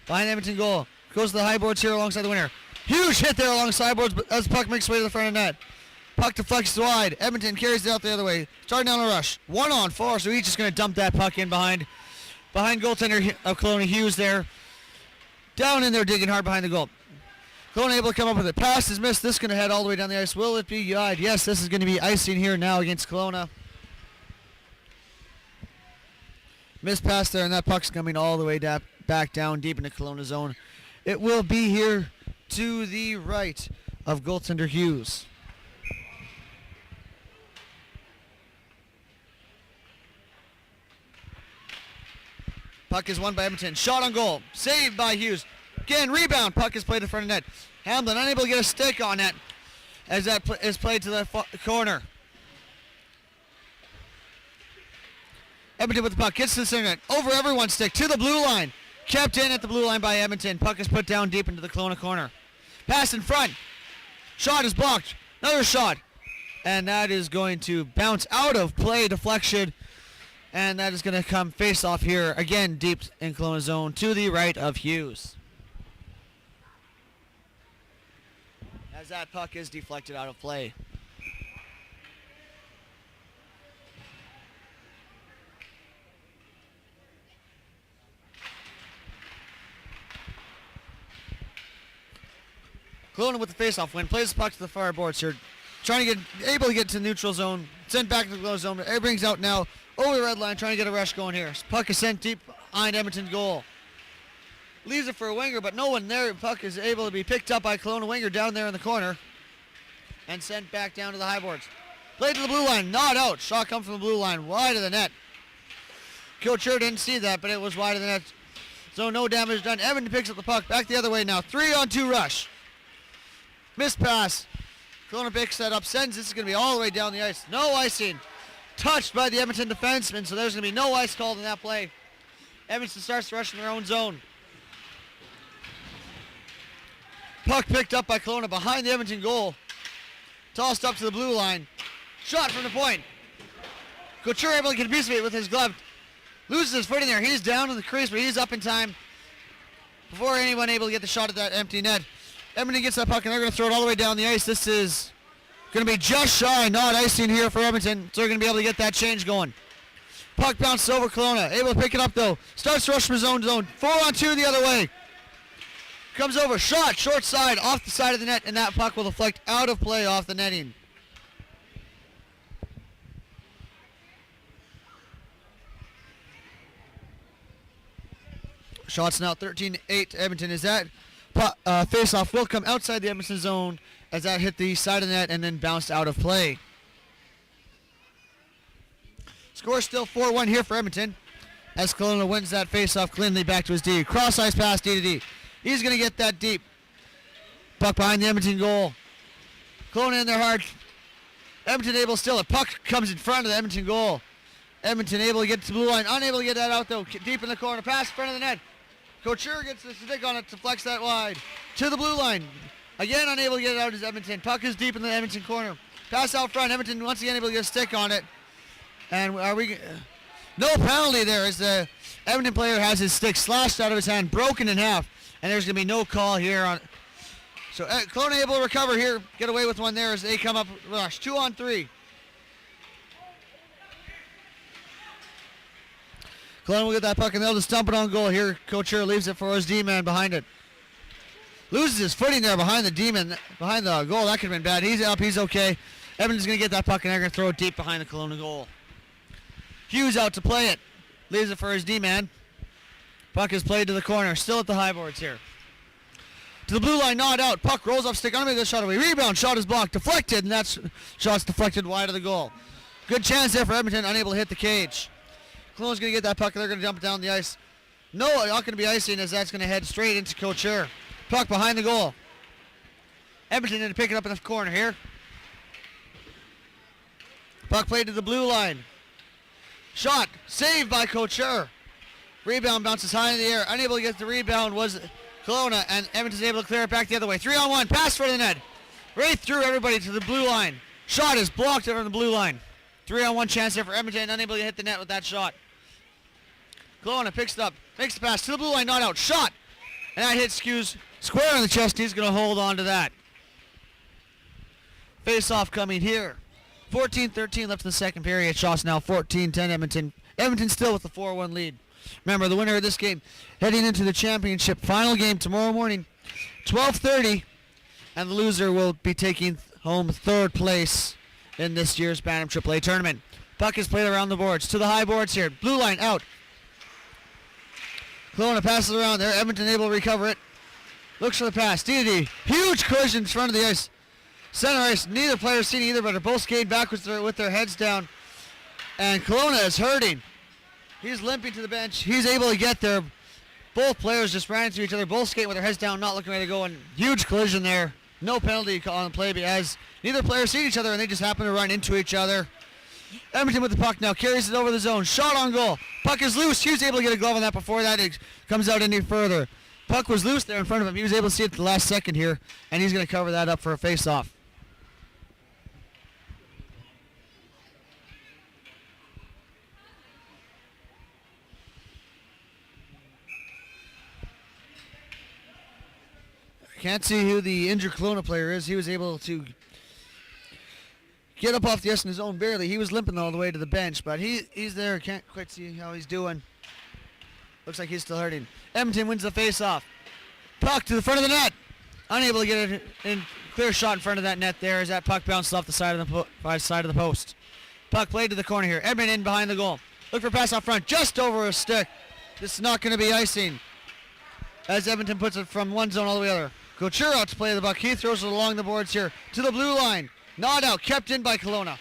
Behind the Edmonton goal. Goes to the high boards here alongside the winner. Huge hit there along the sideboards, but as puck makes its way to the front of the net. Puck deflects wide. Edmonton carries it out the other way. Starting down the rush. 1-on-4, so he's just going to dump that puck in behind goaltender of Kelowna, Hughes there. Down in there digging hard behind the goal. Kelowna able to come up with it. Pass is missed. This is going to head all the way down the ice. Will it be wide? Yes, this is going to be icing here now against Kelowna. Missed pass there, and that puck's coming all the way back down deep into Kelowna zone. It will be here to the right of goaltender Hughes. Puck is won by Edmonton. Shot on goal. Saved by Hughes. Again, rebound. Puck is played in front of net. Hamblin unable to get a stick on that as that is played to the corner. Edmonton with the puck. Gets to the center net. Over everyone's stick to the blue line. Kept in at the blue line by Edmonton. Puck is put down deep into the Kelowna corner. Pass in front. Shot is blocked. Another shot. And that is going to bounce out of play. Deflection. And that is going to come face off here again deep in Kelowna zone to the right of Hughes. As that puck is deflected out of play. Kelowna with the face-off win. Plays the puck to the far boards here. Trying to able to get to the neutral zone. Sent back to the Kelowna zone. It brings out now over the red line. Trying to get a rush going here. Puck is sent deep behind Edmonton's goal. Leaves it for a winger, but no one there. Puck is able to be picked up by Kelowna winger down there in the corner. And sent back down to the high boards. Played to the blue line. Not out. Shot comes from the blue line. Wide of the net. Couture didn't see that, but it was wide of the net. So no damage done. Edmonton picks up the puck. Back the other way now. 3-on-2 rush. Missed pass. Kelowna picks that up. Sends. This is going to be all the way down the ice. No icing. Touched by the Edmonton defenseman, so there's going to be no ice called in that play. Edmonton starts to rush in their own zone. Puck picked up by Kelowna behind the Edmonton goal. Tossed up to the blue line. Shot from the point. Couture able to get a piece of it with his glove. Loses his footing there. He's down in the crease, but he's up in time before anyone able to get the shot at that empty net. Edmonton gets that puck, and they're going to throw it all the way down the ice. This is going to be just shy, not icing here for Edmonton, so they're going to be able to get that change going. Puck bounces over Kelowna. Able to pick it up, though. Starts to rush from his own zone. 4-on-2 the other way. Comes over. Shot, short side, off the side of the net, and that puck will deflect out of play off the netting. Shots now 13-8 Edmonton. Is that face-off will come outside the Edmonton zone as that hit the side of the net and then bounced out of play. Score still 4-1 here for Edmonton as Kelowna wins that face-off cleanly back to his D. Cross-ice pass D to D. He's going to get that deep. Puck behind the Edmonton goal. Kelowna in there hard. Edmonton able to steal it. Puck comes in front of the Edmonton goal. Edmonton able to get to the blue line. Unable to get that out, though. Deep in the corner. Pass in front of the net. Couture gets the stick on it to flex that wide. To the blue line. Again, unable to get it out is Edmonton. Puck is deep in the Edmonton corner. Pass out front. Edmonton once again able to get a stick on it. And are we... No penalty there as the Edmonton player has his stick slashed out of his hand, broken in half. And there's going to be no call here on... So Kelowna able to recover here. Get away with one there as they come up rush. 2-on-3. Kelowna will get that puck and they'll just dump it on goal here. Couture leaves it for his D-man behind it. Loses his footing there behind the D-man, behind the goal. That could have been bad. He's up. He's okay. Edmonton's going to get that puck and they're going to throw it deep behind the Kelowna goal. Hughes out to play it. Leaves it for his D-man. Puck is played to the corner. Still at the high boards here. To the blue line, gnawed out. Puck rolls off stick. Unable to get shot away. Rebound. Shot is blocked. Deflected, and that shot's deflected wide of the goal. Good chance there for Edmonton. Unable to hit the cage. Kelowna's going to get that puck, and they're going to dump it down the ice. No, not going to be icing as that's going to head straight into Couture. Puck behind the goal. Edmonton going to pick it up in the corner here. Puck played to the blue line. Shot. Saved by Couture. Rebound bounces high in the air. Unable to get the rebound was Kelowna, and Edmonton's able to clear it back the other way. 3-on-1. Pass for the net. Right through everybody to the blue line. Shot is blocked over the blue line. 3-on-1 chance there for Edmonton. Unable to hit the net with that shot. Kelowna picks it up. Makes the pass to the blue line. Not out. Shot. And that hits Hughes square in the chest. He's going to hold on to that. Face-off coming here. 14-13 left in the second period. Shots now 14-10 Edmonton. Edmonton still with the 4-1 lead. Remember, the winner of this game heading into the championship final game tomorrow morning, 12:30, and the loser will be taking home third place in this year's Bantam AAA tournament. Puck is played around the boards. To the high boards here. Blue line out. Kelowna passes around there. Edmonton able to recover it. Looks for the pass. D. Huge collision in front of the ice. Center ice. Neither player seen either, but they're both skating backwards with their heads down. And Kelowna is hurting. He's limping to the bench. He's able to get there. Both players just ran into each other. Both skating with their heads down, not looking ready to go. And huge collision there. No penalty on the play as neither player seen each other and they just happen to run into each other. Edmonton with the puck now. Carries it over the zone. Shot on goal. Puck is loose. He was able to get a glove on that before that it comes out any further. Puck was loose there in front of him. He was able to see it at the last second here. And he's going to cover that up for a face-off. Can't see who the injured Kelowna player is. He was able to get up off the ice on his own barely. He was limping all the way to the bench, but he's there. Can't quite see how he's doing. Looks like he's still hurting. Edmonton wins the face-off. Puck to the front of the net. Unable to get it in. Clear shot in front of that net there as that puck bounced off the side of the post. Puck played to the corner here. Edmonton in behind the goal. Look for a pass out front. Just over a stick. This is not going to be icing as Edmonton puts it from one zone all the way to the other. Couture out to play the puck. He throws it along the boards here to the blue line. Gnawed out. Kept in by Kelowna.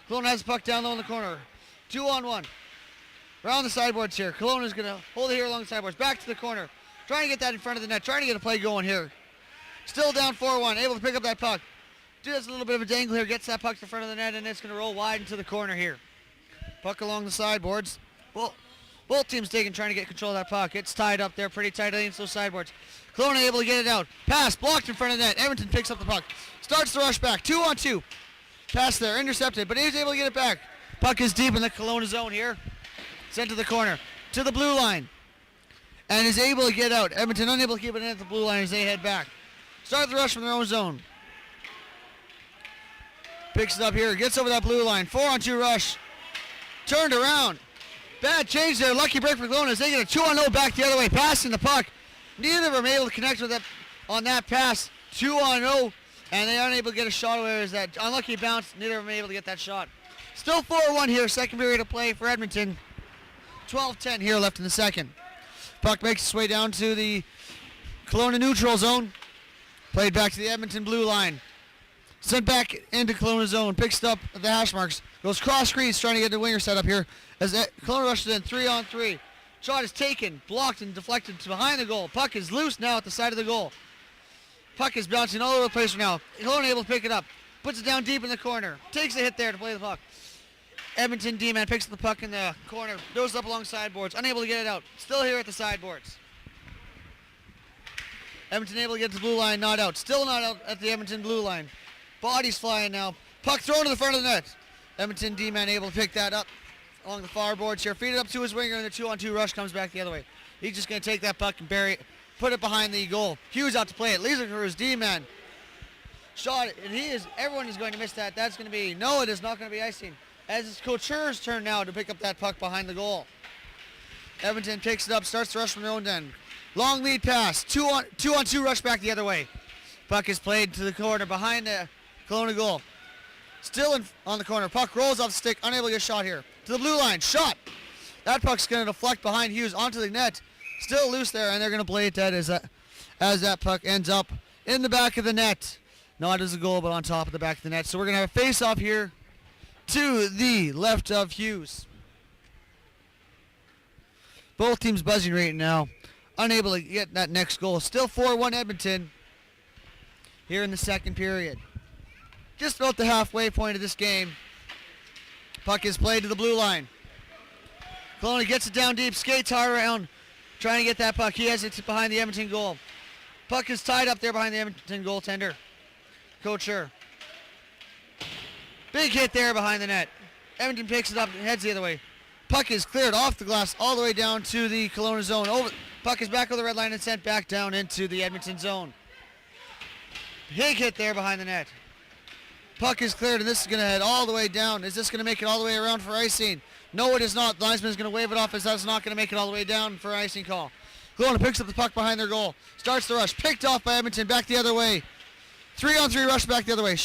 Kelowna has the puck down low in the corner. 2-on-1. Around the sideboards here. Kelowna's going to hold it here along the sideboards. Back to the corner. Trying to get that in front of the net. Trying to get a play going here. Still down 4-1. Able to pick up that puck. Does a little bit of a dangle here. Gets that puck to the front of the net, and it's going to roll wide into the corner here. Puck along the sideboards. Both teams trying to get control of that puck. It's tied up there pretty tight against those sideboards. Kelowna able to get it out. Pass blocked in front of the net. Edmonton picks up the puck. Starts to rush back. 2-on-2. Pass there, intercepted, but he's able to get it back. Puck is deep in the Kelowna zone here. Sent to the corner, to the blue line. And is able to get out. Edmonton unable to keep it in at the blue line as they head back. Start the rush from their own zone. Picks it up here, gets over that blue line. 4-on-2 rush. Turned around. Bad change there. Lucky break for Kelowna as they get a 2-on-0 back the other way. Passing the puck. Neither of them able to connect with that on that pass. 2-on-0. And they aren't able to get a shot away. As that unlucky bounce. Neither of them able to get that shot. Still 4-1 here. Second period of play for Edmonton. 12-10 here left in the second. Puck makes its way down to the Kelowna neutral zone. Played back to the Edmonton blue line. Sent back into Kelowna zone. Picks it up at the hash marks. Goes cross screens trying to get the winger set up here. As Kelowna rushes in 3-on-3. Shot is taken, blocked, and deflected to behind the goal. Puck is loose now at the side of the goal. Puck is bouncing all over the place now. Kelowna able to pick it up. Puts it down deep in the corner. Takes a hit there to play the puck. Edmonton D-man picks up the puck in the corner. Goes up along sideboards. Unable to get it out. Still here at the sideboards. Edmonton able to get to the blue line. Not out. Still not out at the Edmonton blue line. Bodies flying now. Puck thrown to the front of the net. Edmonton D-man able to pick that up along the far boards here. Feed it up to his winger, and the 2-on-2 rush comes back the other way. He's just going to take that puck and bury it. Put it behind the goal. Hughes out to play it. Leaves it for his D-man. Shot, and everyone is going to miss that. That's going to be, no, it is not going to be icing. As it's Couture's turn now to pick up that puck behind the goal. Edmonton picks it up, starts to rush from their own end. Long lead pass, 2-on-2 rush back the other way. Puck is played to the corner behind the Kelowna goal. Still on the corner. Puck rolls off the stick, unable to get shot here. To the blue line, shot. That puck's going to deflect behind Hughes onto the net. Still loose there, and they're going to play it dead as that puck ends up in the back of the net. Not as a goal, but on top of the back of the net. So we're going to have a face-off here to the left of Hughes. Both teams buzzing right now. Unable to get that next goal. Still 4-1 Edmonton here in the second period. Just about the halfway point of this game. Puck is played to the blue line. Kelowna gets it down deep, skates hard around, trying to get that puck. He has it behind the Edmonton goal. Puck is tied up there behind the Edmonton goaltender. Couture. Big hit there behind the net. Edmonton picks it up and heads the other way. Puck is cleared off the glass all the way down to the Kelowna zone. Puck is back over the red line and sent back down into the Edmonton zone. Big hit there behind the net. Puck is cleared, and this is going to head all the way down. Is this going to make it all the way around for icing? No, it is not. The linesman is going to wave it off as that's not going to make it all the way down for icing call. Kelowna picks up the puck behind their goal. Starts the rush. Picked off by Edmonton. Back the other way. 3-on-3 rush back the other way.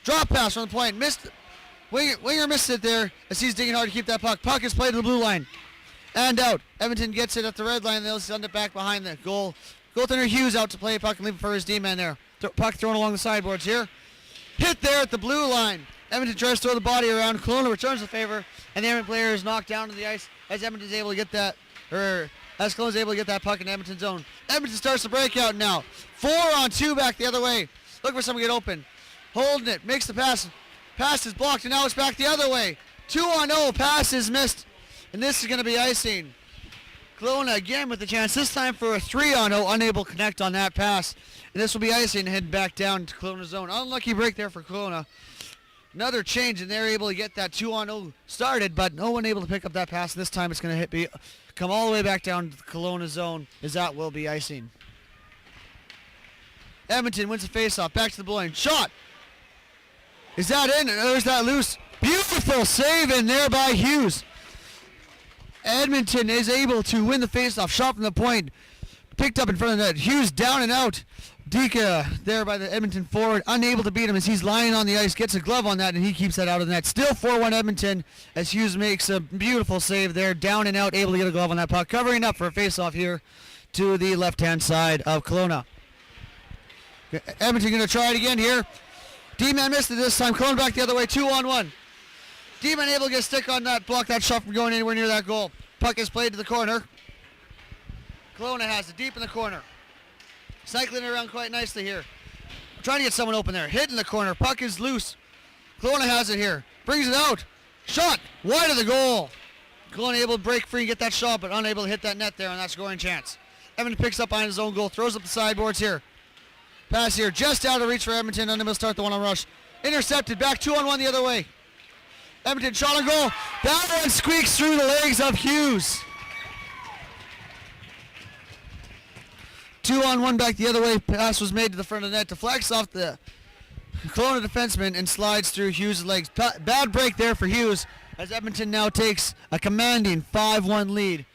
Drop pass from the point. Missed. Winger missed it there as he's digging hard to keep that puck. Puck is played to the blue line. And out. Edmonton gets it at the red line. They'll send it back behind the goal. Goaltender Hughes out to play puck and leave it for his D-man there. Puck thrown along the sideboards here. Hit there at the blue line. Edmonton tries to throw the body around. Kelowna returns the favor, and the Edmonton player is knocked down to the ice as Edmonton's able to get that, as Kelowna's able to get that puck in Edmonton's zone. Edmonton starts the breakout now. 4-on-2 back the other way. Looking for someone to get open. Holding it, makes the pass. Pass is blocked, and now it's back the other way. 2-on-0, pass is missed, and this is going to be icing. Kelowna again with the chance, this time for a 3-on-0, unable to connect on that pass. And this will be icing and head back down to Kelowna's zone. Unlucky break there for Kelowna. Another change, and they're able to get that 2-on-0 started, but no one able to pick up that pass. This time it's going to come all the way back down to the Kelowna zone, as that will be icing. Edmonton wins the faceoff. Back to the blue line. Shot! Is that in, or is that loose? Beautiful save in there by Hughes. Edmonton is able to win the faceoff. Shot from the point. Picked up in front of the net. Hughes down and out. Dika there by the Edmonton forward, unable to beat him as he's lying on the ice, gets a glove on that, and he keeps that out of the net. Still 4-1 Edmonton as Hughes makes a beautiful save there, down and out, able to get a glove on that puck. Covering up for a face-off here to the left-hand side of Kelowna. Edmonton going to try it again here. D-man missed it this time. Kelowna back the other way, 2-on-1. D-man able to get a stick on that, block that shot from going anywhere near that goal. Puck is played to the corner. Kelowna has it deep in the corner. Cycling around quite nicely here. Trying to get someone open there. Hit in the corner. Puck is loose. Kelowna has it here. Brings it out. Shot. Wide of the goal. Kelowna able to break free and get that shot, but unable to hit that net there on that scoring chance. Edmonton picks up behind his own goal. Throws up the sideboards here. Pass here. Just out of reach for Edmonton. Unable to start the one-on rush. Intercepted. Back 2-on-1 the other way. Edmonton shot on goal. That one squeaks through the legs of Hughes. 2-on-1 back the other way. Pass was made to the front of the net. Deflects off the Kelowna defenseman and slides through Hughes' legs. Bad break there for Hughes as Edmonton now takes a commanding 5-1 lead.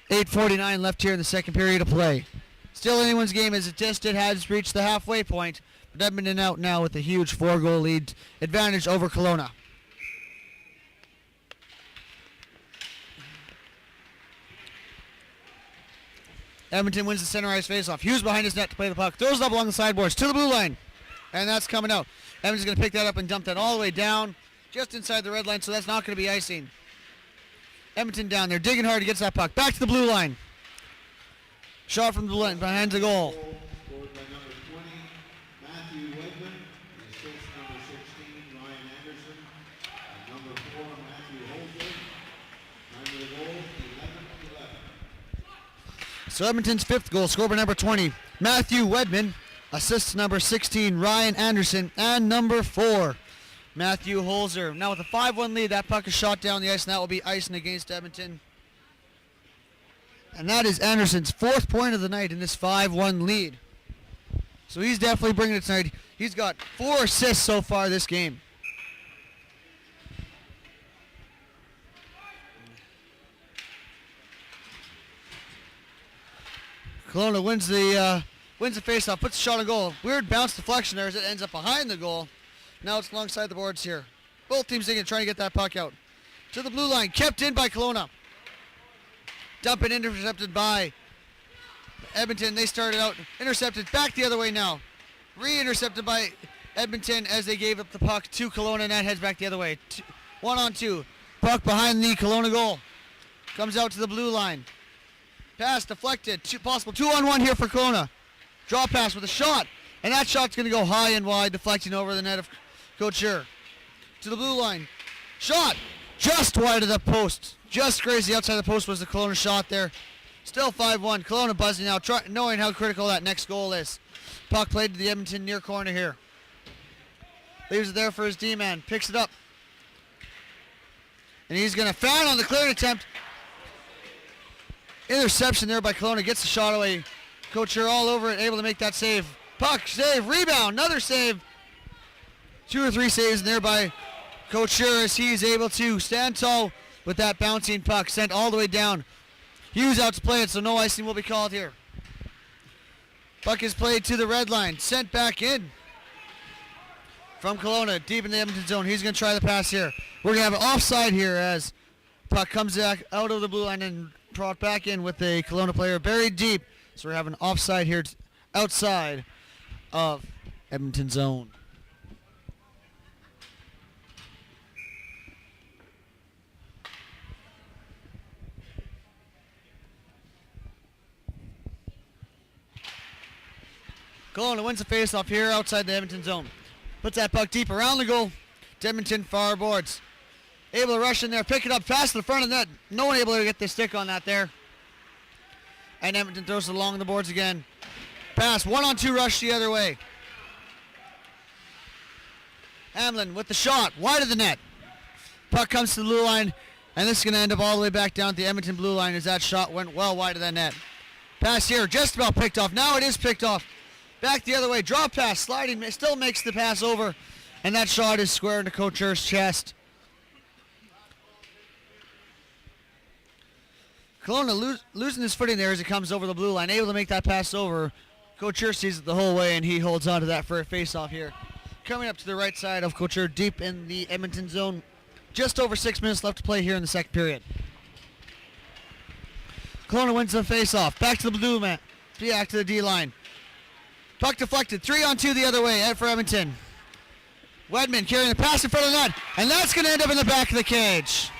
8:49 left here in the second period of play. Still anyone's game as it just has reached the halfway point. But Edmonton out now with a huge 4-goal lead advantage over Kelowna. Edmonton wins the center ice faceoff. Hughes behind his net to play the puck. Throws it up along the sideboards to the blue line. And that's coming out. Edmonton's going to pick that up and dump that all the way down just inside the red line, so that's not going to be icing. Edmonton down there, digging hard to get that puck. Back to the blue line. Shot from the blue line behind the goal. Scored by number 20, Matthew Wedman. The assist, number 16, Ryan Anderson. And number 4, Matthew Holzer. Time of the goal, 11-11. So Edmonton's fifth goal, scored by number 20, Matthew Wedman. Assist number 16, Ryan Anderson. And number 4, Matthew Holzer. Now with a 5-1 lead, that puck is shot down the ice, and that will be icing against Edmonton. And that is Anderson's 4th point of the night in this 5-1 lead. So he's definitely bringing it tonight. He's got 4 assists so far this game. Kelowna wins the faceoff, puts the shot on goal. Weird bounce deflection there as it ends up behind the goal. Now it's alongside the boards here. Both teams thinking trying to get that puck out. To the blue line, kept in by Kelowna. Dump it intercepted by Edmonton. They started out intercepted back the other way now. Re-intercepted by Edmonton as they gave up the puck to Kelowna, and that heads back the other way. 1-on-2. Puck behind the Kelowna goal. Comes out to the blue line. Pass deflected. Possible 2-on-1 here for Kelowna. Draw pass with a shot. And that shot's going to go high and wide, deflecting over the net of Couture. To the blue line. Shot. Just wide of the post. Just crazy outside the post was the Kelowna shot there. Still 5-1. Kelowna buzzing now, knowing how critical that next goal is. Puck played to the Edmonton near corner here. Leaves it there for his D-man. Picks it up. And he's going to foul on the clearing attempt. Interception there by Kelowna. Gets the shot away. Couture all over it, able to make that save. Puck, save, rebound, another save. 2 or 3 saves there by Couture as he's able to stand tall with that bouncing puck. Sent all the way down. Hughes out to play it, so no icing will be called here. Puck is played to the red line. Sent back in from Kelowna, deep in the Edmonton zone. He's going to try the pass here. We're going to have an offside here as puck comes back out of the blue line and brought back in with a Kelowna player buried deep. So we're having an offside here outside of Edmonton zone. Kelowna wins the faceoff here outside the Edmonton zone. Puts that puck deep around the goal. To Edmonton far boards. Able to rush in there, pick it up past the front of the net. No one able to get the stick on that there. And Edmonton throws it along the boards again. Pass, 1-on-2 rush the other way. Hamlin with the shot, wide of the net. Puck comes to the blue line, and this is going to end up all the way back down at the Edmonton blue line as that shot went well wide of that net. Pass here, just about picked off. Now it is picked off. Back the other way, draw pass, sliding, still makes the pass over, and that shot is square into Couture's chest. Kelowna losing his footing there as he comes over the blue line, able to make that pass over. Couture sees it the whole way, and he holds on to that for a face-off here. Coming up to the right side of Couture, deep in the Edmonton zone. Just over 6 minutes left to play here in the second period. Kelowna wins the face-off. Back to the blue man. Back to the D-line. Puck deflected. 3-on-2 the other way for Edmonton. Wedman carrying the pass in front of the net, and that's going to end up in the back of the cage.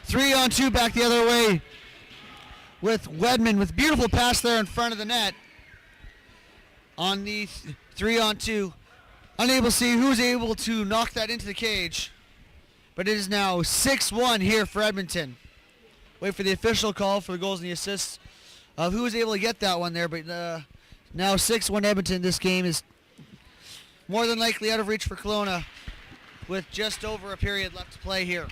3-on-2 back the other way with Wedman with beautiful pass there in front of the net. On the 3-on-2, unable to see who's able to knock that into the cage. But it is now 6-1 here for Edmonton. Wait for the official call for the goals and the assists of who was able to get that one there. But now 6-1 Edmonton. This game is more than likely out of reach for Kelowna with just over a period left to play here.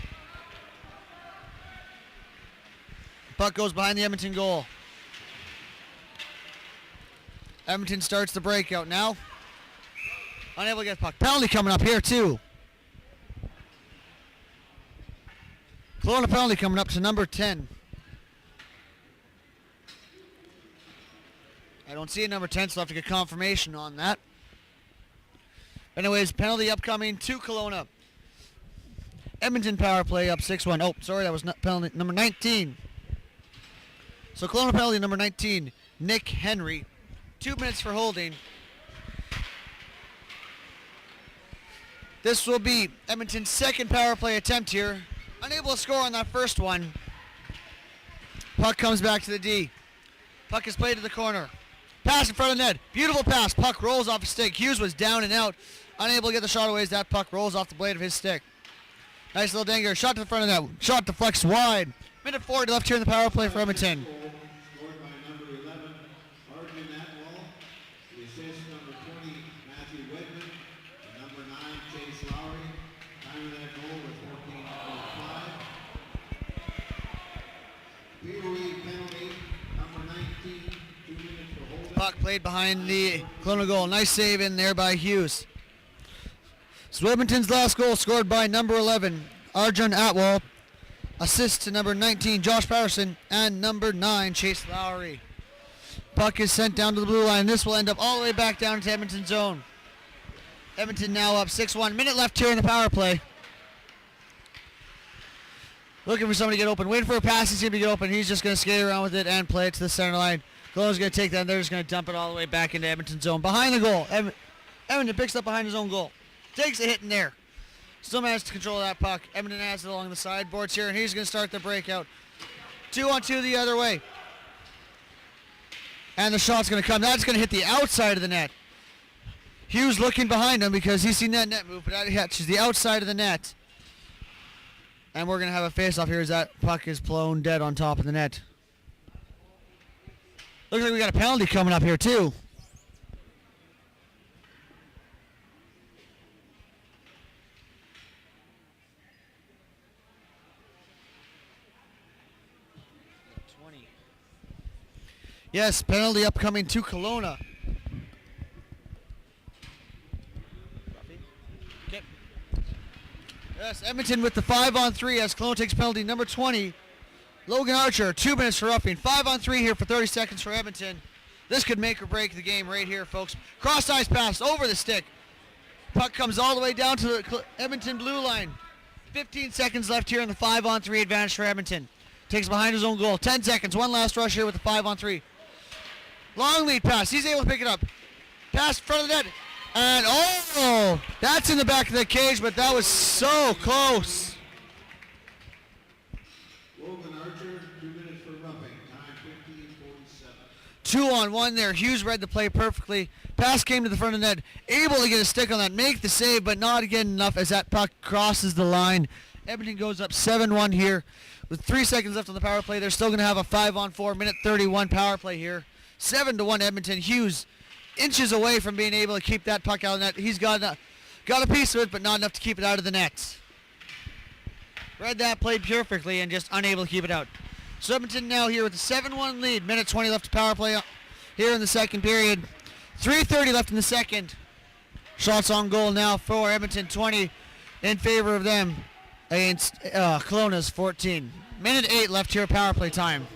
Puck goes behind the Edmonton goal. Edmonton starts the breakout now. Unable to get the puck. Penalty coming up here too. Kelowna penalty coming up to number 10. I don't see a number 10, so I'll have to get confirmation on that. Anyways, penalty upcoming to Kelowna. Edmonton power play up 6-1. Oh, sorry, that was not penalty number 19. So Kelowna penalty number 19, Nick Henry. 2 minutes for holding. This will be Edmonton's second power play attempt here. Unable to score on that first one. Puck comes back to the D. Puck is played to the corner. Pass in front of net. Beautiful pass. Puck rolls off his stick. Hughes was down and out. Unable to get the shot away as that puck rolls off the blade of his stick. Nice little dinger. Shot to the front of net. Shot deflects wide. Minute 40 left here in the power play for Edmonton. Scored by number 11, Arjun Atwell. The assist, number 20, Matthew Wedman. And number 9, Chase Lowry. Time of that goal was 14:05. POE penalty, number 19, 2 minutes for holding. Puck played behind the Kelowna goal. Nice save in there by Hughes. So Edmonton's last goal scored by number 11, Arjun Atwell. Assist to number 19, Josh Patterson, and number 9, Chase Lowry. Puck is sent down to the blue line. This will end up all the way back down to Edmonton's zone. Edmonton now up 6-1. Minute left here in the power play. Looking for somebody to get open. Waiting for a pass. He's going to get open. He's just going to skate around with it and play it to the center line. Kelowna's going to take that, and they're just going to dump it all the way back into Edmonton's zone. Behind the goal. Edmonton picks up behind his own goal. Takes a hit in there. Still managed to control that puck. Edmonton has it along the sideboards here, and he's going to start the breakout. 2-on-2 the other way. And the shot's going to come. That's going to hit the outside of the net. Hughes looking behind him because he's seen that net move, but that catches the outside of the net. And we're going to have a face-off here as that puck is blown dead on top of the net. Looks like we got a penalty coming up here, too. Yes, penalty upcoming to Kelowna. Okay. Yes, Edmonton with the 5-on-3 as Kelowna takes penalty number 20. Logan Archer, 2 minutes for roughing. 5-on-3 here for 30 seconds for Edmonton. This could make or break the game right here, folks. Cross-ice pass over the stick. Puck comes all the way down to the Edmonton blue line. 15 seconds left here in the 5-on-3 advantage for Edmonton. Takes behind his own goal. 10 seconds. One last rush here with the 5-on-3. Long lead pass. He's able to pick it up. Pass in front of the net. And oh, that's in the back of the cage, but that was so close. Logan Archer, 2 minutes for roughing. Time 15:47. 2-on-1 there. Hughes read the play perfectly. Pass came to the front of the net. Able to get a stick on that. Make the save, but not again enough as that puck crosses the line. Edmonton goes up 7-1 here. With 3 seconds left on the power play, they're still going to have a 5-on-4, minute 31 power play here. 7-1 Edmonton. Hughes inches away from being able to keep that puck out of the net. He's got a piece of it, but not enough to keep it out of the net. Read that, played perfectly, and just unable to keep it out. So Edmonton now here with a 7-1 lead. Minute 20 left to power play here in the second period. 3:30 left in the second. Shots on goal now for Edmonton, 20 in favor of them against Kelowna's 14. Minute 8 left here, power play time.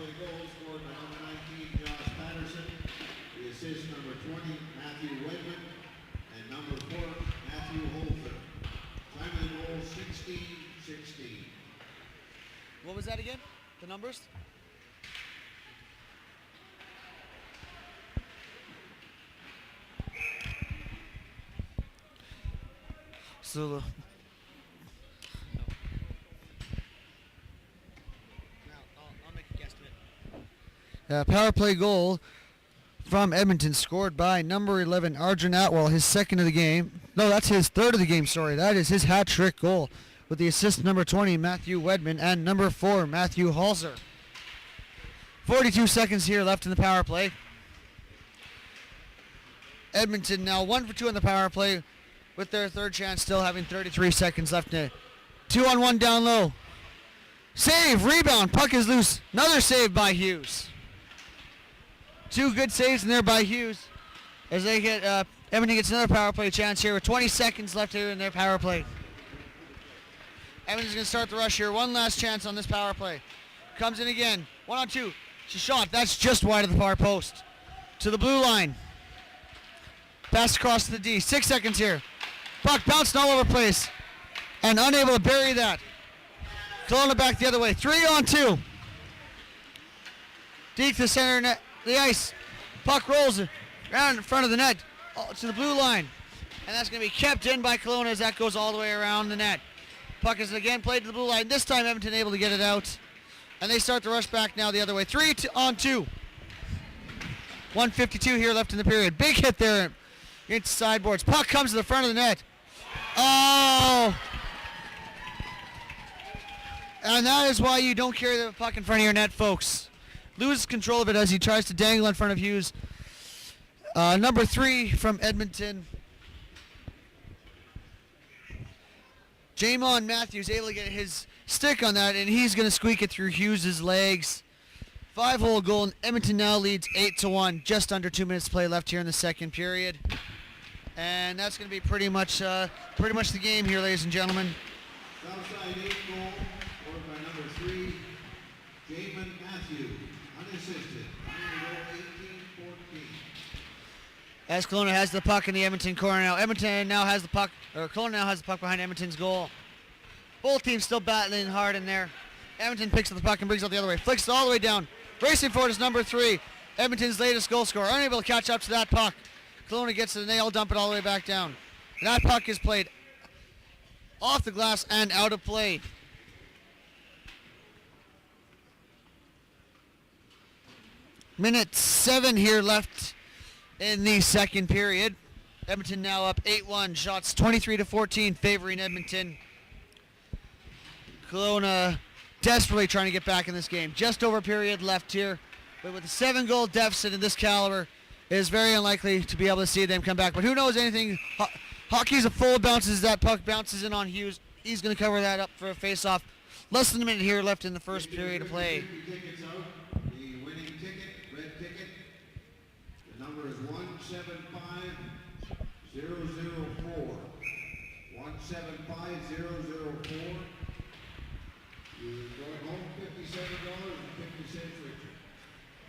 What was that again? The numbers? So I'll make a guesstimate. Power play goal from Edmonton scored by number 11 Arjun Atwell, his second of the game. No, that's his third of the game, sorry. That is his hat trick goal, with the assist number 20, Matthew Wedman, and number 4, Matthew Halser. 42 seconds here left in the power play. Edmonton now 1 for 2 on the power play with their third chance, still having 33 seconds left in it. 2-on-1 down low. Save, rebound, puck is loose. Another save by Hughes. Two good saves in there by Hughes as they get, Edmonton gets another power play chance here with 20 seconds left here in their power play. Edmonton's going to start the rush here. One last chance on this power play. Comes in again. 1-on-2. It's a shot. That's just wide of the far post. To the blue line. Pass across to the D. 6 seconds here. Puck bouncing all over the place. And unable to bury that. Kelowna back the other way. 3-on-2. Deep to the center net, the ice. Puck rolls around in front of the net to the blue line. And that's going to be kept in by Kelowna as that goes all the way around the net. Puck is again played to the blue line. This time Edmonton able to get it out. And they start the rush back now the other way. 3-on-2. 1:52 here left in the period. Big hit there into sideboards. Puck comes to the front of the net. Oh! And that is why you don't carry the puck in front of your net, folks. Loses control of it as he tries to dangle in front of Hughes. Number 3 from Edmonton. Jamon Matthews able to get his stick on that, and he's going to squeak it through Hughes' legs. 5-hole goal, and Edmonton now leads 8-1. Just under 2 minutes to play left here in the second period. And that's going to be pretty much the game here, ladies and gentlemen. Southside 8 goal, scored by number 3, Jamon Matthews, unassisted. Final goal 18-14. As Kelowna has the puck in the Edmonton corner now. Kelowna now has the puck behind Edmonton's goal. Both teams still battling hard in there. Edmonton picks up the puck and brings it the other way. Flicks it all the way down. Racing forward is number 3, Edmonton's latest goal scorer. Unable to catch up to that puck. Kelowna gets to the nail, dump it all the way back down. And that puck is played off the glass and out of play. Minute 7 here left in the second period. Edmonton now up 8-1. Shots 23-14 favoring Edmonton. Kelowna desperately trying to get back in this game. Just over a period left here. But with a 7-goal deficit in this caliber, it is very unlikely to be able to see them come back. But who knows anything? Hockey's a full bounces. That puck bounces in on Hughes. He's going to cover that up for a face-off. Less than a minute here left in the first period of play. Tickets out. The winning ticket, red ticket. The number is 175004. 175004. You're going home $57.50, Richard.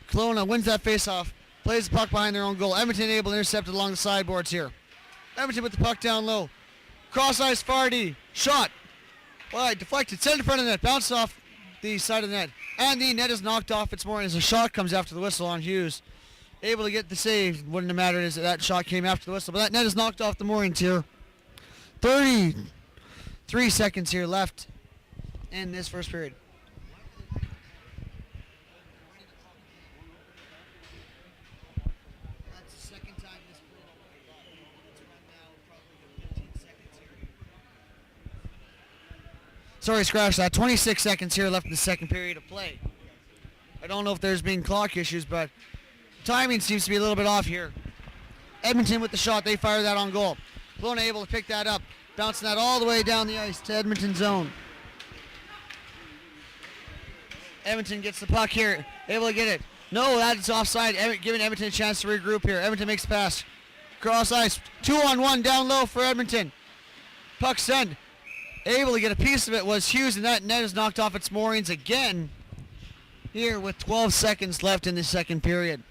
Kelowna wins that face-off. Plays the puck behind their own goal. Edmonton able to intercept it along the sideboards here. Edmonton with the puck down low. Cross ice, Fardy. Shot. Wide, deflected. Sent in front of the net. Bounced off the side of the net. And the net is knocked off its mooring as a shot comes after the whistle on Hughes. Able to get the save. Wouldn't have mattered as that shot came after the whistle. But that net is knocked off the moorings here. 33 seconds here left in this first period. Sorry, scratch that. 26 seconds here left in the second period of play. I don't know if there's been clock issues, but timing seems to be a little bit off here. Edmonton with the shot. They fire that on goal. Kelowna able to pick that up. Bouncing that all the way down the ice to Edmonton's zone. Edmonton gets the puck here. Able to get it. No, that's offside. Giving Edmonton a chance to regroup here. Edmonton makes the pass. Cross ice. 2-on-1 down low for Edmonton. Puck sent. Able to get a piece of it was Hughes, and that net is knocked off its moorings again here with 12 seconds left in the second period.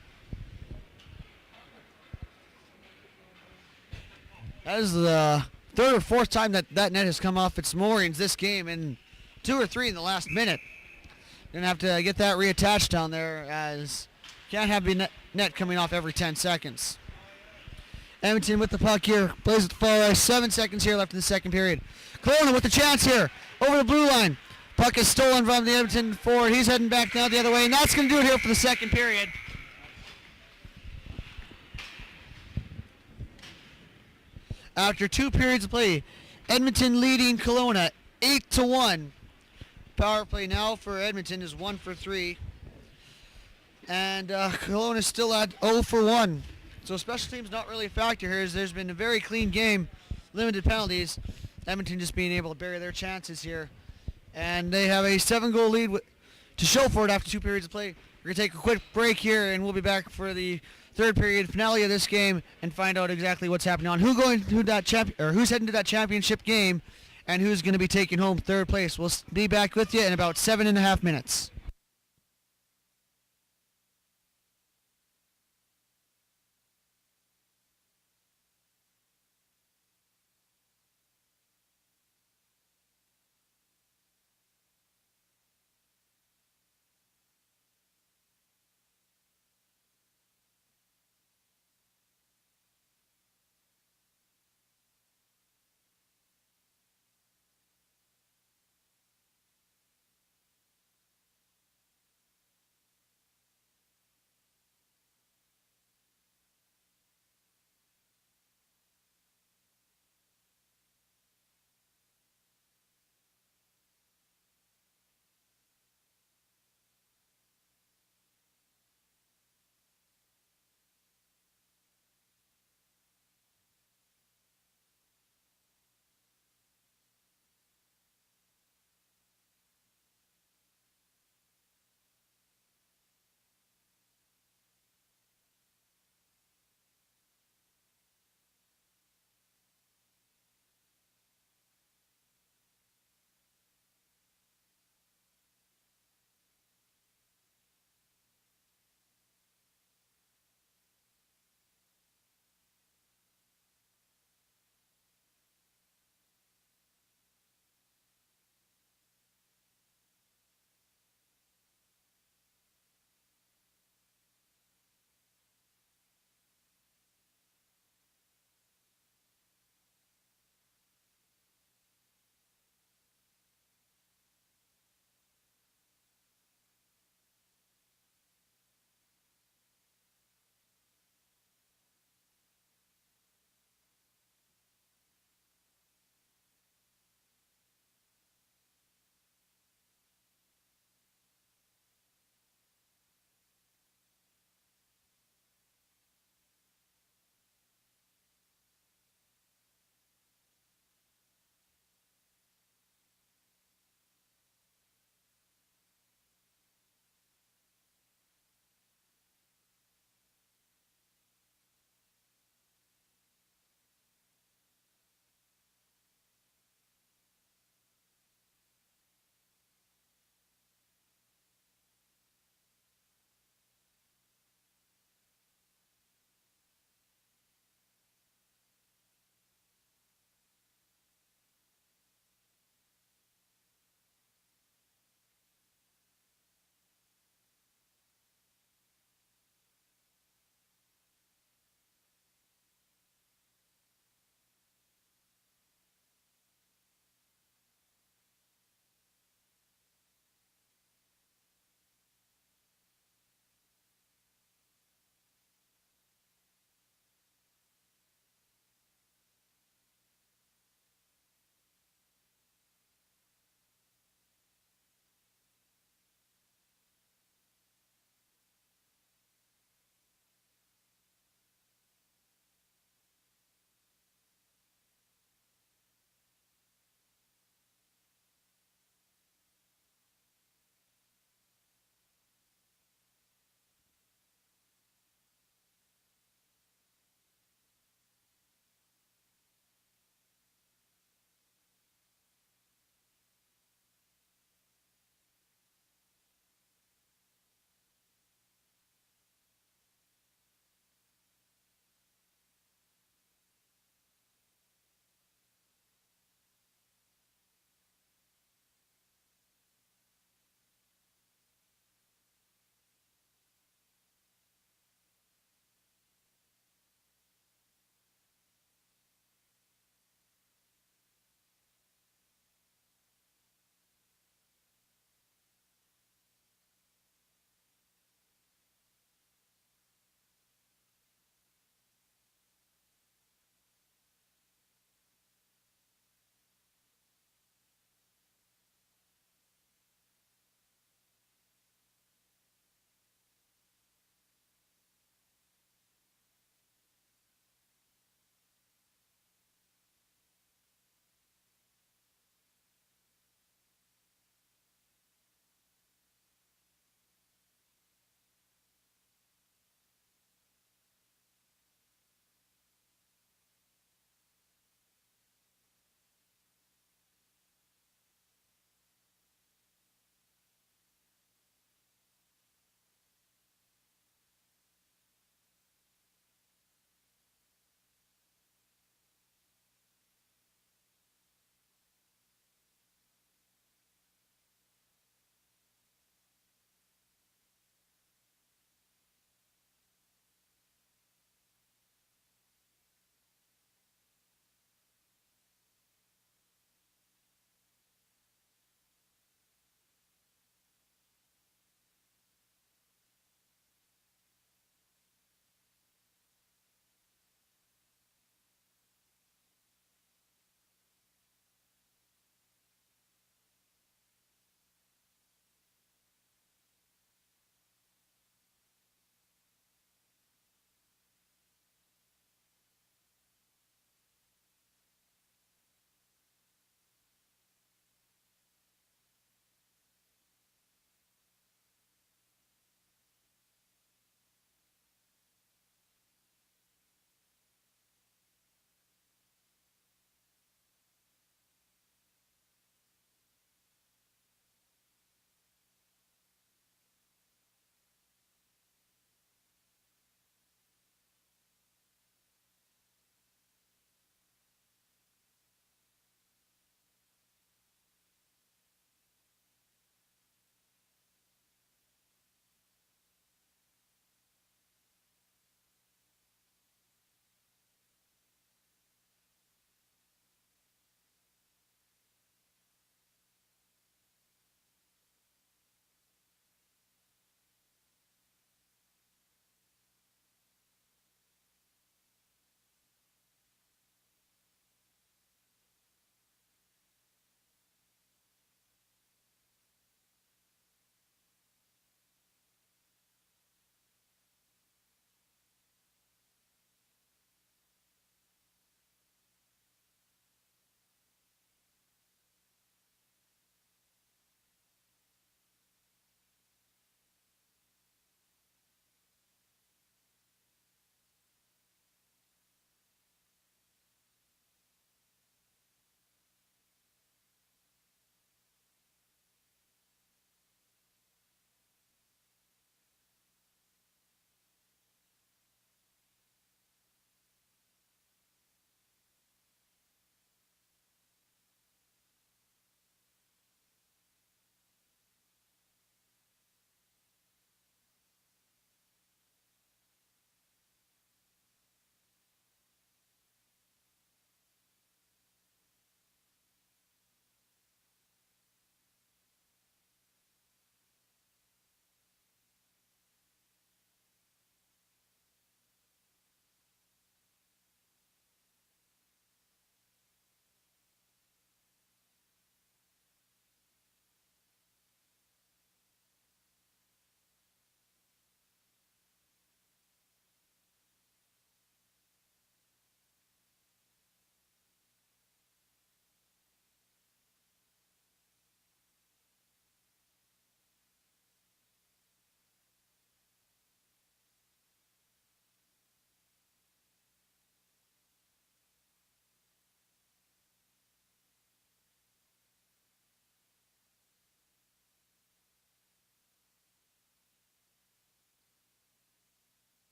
That is the third or fourth time that net has come off its moorings this game, and 2 or 3 in the last minute. Gonna have to get that reattached down there, as can't have the net coming off every 10 seconds. Edmonton with the puck here, plays at the far ice. 7 seconds here left in the second period. Kelowna with the chance here, over the blue line. Puck is stolen from the Edmonton forward. He's heading back now the other way, and that's going to do it here for the second period. After 2 periods of play, Edmonton leading Kelowna 8-1. Power play now for Edmonton is 1 for 3. And Kelowna is still at 0 for 1. So special teams not really a factor here, as there's been a very clean game limited penalties. Edmonton just being able to bury their chances here. And they have a 7-goal lead to show for it after 2 periods of play. We're going to take a quick break here, and we'll be back for the third period finale of this game and find out exactly what's happening on who's heading to that championship game and who's going to be taking home third place. We'll be back with you in about 7.5 minutes.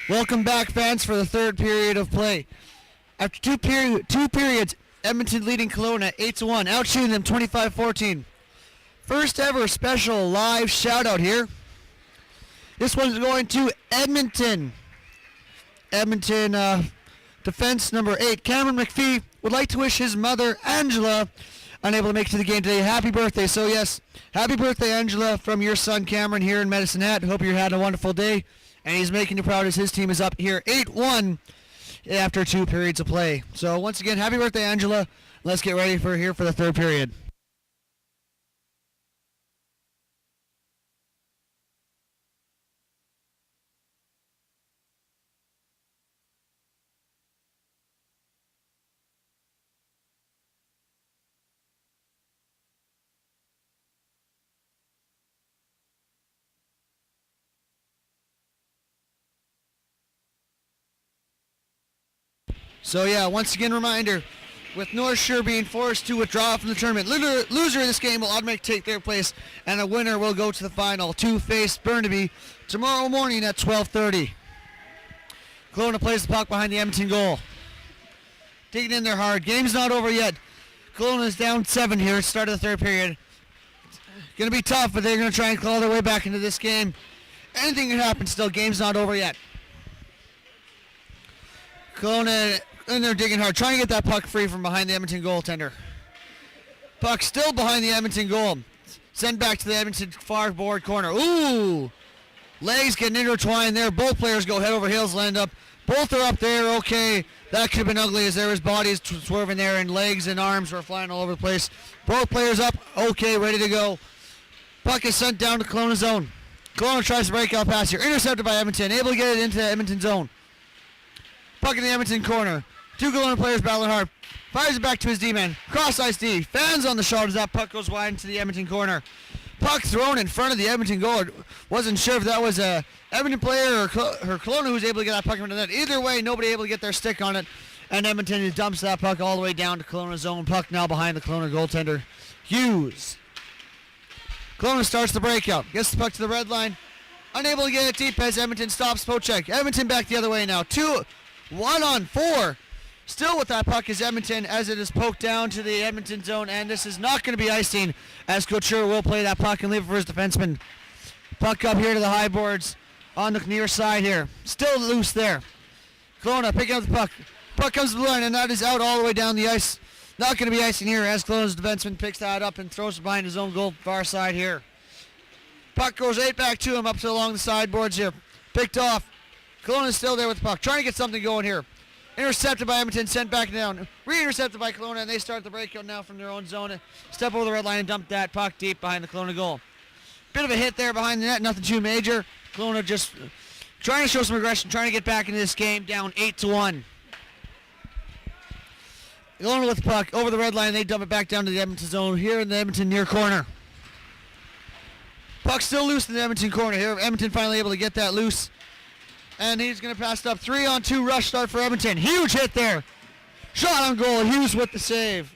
Welcome back, fans, for the third period of play. After two periods, Edmonton leading Kelowna 8-1, outshooting them 25-14. First ever special live shout-out here. This one's going to Edmonton. Edmonton defense number 8, Cameron McPhee, would like to wish his mother, Angela, unable to make it to the game today, happy birthday. So yes, happy birthday, Angela, from your son Cameron here in Medicine Hat. Hope you had a wonderful day, and he's making you proud as his team is up here 8-1 after 2 periods of play. So once again, happy birthday, Angela. Let's get ready for the third period. So yeah, once again, reminder, with North Shore being forced to withdraw from the tournament, loser in this game will automatically take their place, and a winner will go to the final to face Burnaby tomorrow morning at 12:30. Kelowna plays the puck behind the Edmonton goal. Digging in there hard. Game's not over yet. Kelowna is down 7 here, start of the third period. Going to be tough, but they're going to try and claw their way back into this game. Anything can happen still. Game's not over yet. Kelowna in there digging hard, trying to get that puck free from behind the Edmonton goaltender. Puck still behind the Edmonton goal. Sent back to the Edmonton far board corner. Ooh! Legs getting intertwined there. Both players go head over heels, land up. Both are up there. Okay, that could have been ugly as there was bodies swerving there, and legs and arms were flying all over the place. Both players up. Okay, ready to go. Puck is sent down to Kelowna zone. Kelowna tries to break out pass here. Intercepted by Edmonton. Able to get it into the Edmonton zone. Puck in the Edmonton corner. 2 Kelowna players battling hard. Fires it back to his D-man. Cross-ice D. Fans on the shot as that puck goes wide into the Edmonton corner. Puck thrown in front of the Edmonton goal. Wasn't sure if that was a Edmonton player or Kelowna who was able to get that puck into the net. Either way, nobody able to get their stick on it. And Edmonton dumps that puck all the way down to Kelowna's zone. Puck now behind the Kelowna goaltender, Hughes. Kelowna starts the breakout. Gets the puck to the red line. Unable to get it deep as Edmonton stops Pochek. Edmonton back the other way now. 1-on-4. Still with that puck is Edmonton as it is poked down to the Edmonton zone, and this is not going to be icing as Couture will play that puck and leave it for his defenseman. Puck up here to the high boards on the near side here. Still loose there. Kelowna picking up the puck. Puck comes to the line, and that is out all the way down the ice. Not going to be icing here as Kelowna's defenseman picks that up and throws it behind his own goal far side here. Puck goes right back to him up to along the sideboards here. Picked off. Kelowna's still there with the puck, trying to get something going here. Intercepted by Edmonton, sent back down. Re-intercepted by Kelowna, and they start the breakout now from their own zone. Step over the red line and dump that puck deep behind the Kelowna goal. Bit of a hit there behind the net, nothing too major. Kelowna just trying to show some aggression, trying to get back into this game, down 8-1. Kelowna with the puck over the red line, they dump it back down to the Edmonton zone here in the Edmonton near corner. Puck still loose in the Edmonton corner here. Edmonton finally able to get that loose. And he's going to pass it up. 3-on-2 rush start for Edmonton. Huge hit there. Shot on goal. Hughes with the save.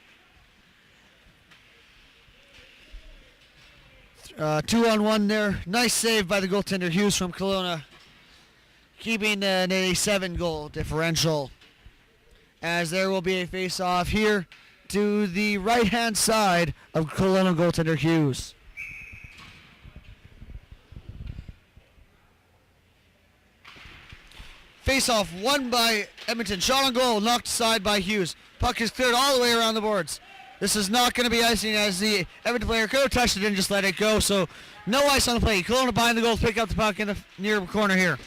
2-on-1 there. Nice save by the goaltender Hughes from Kelowna. Keeping an 7-goal differential. As there will be a face-off here to the right-hand side of Kelowna goaltender Hughes. Face-off won by Edmonton. Shot on goal, knocked aside by Hughes. Puck is cleared all the way around the boards. This is not going to be icing as the Edmonton player could have touched it and just let it go. So no ice on the play. Kelowna behind the goal to pick up the puck in the near corner here.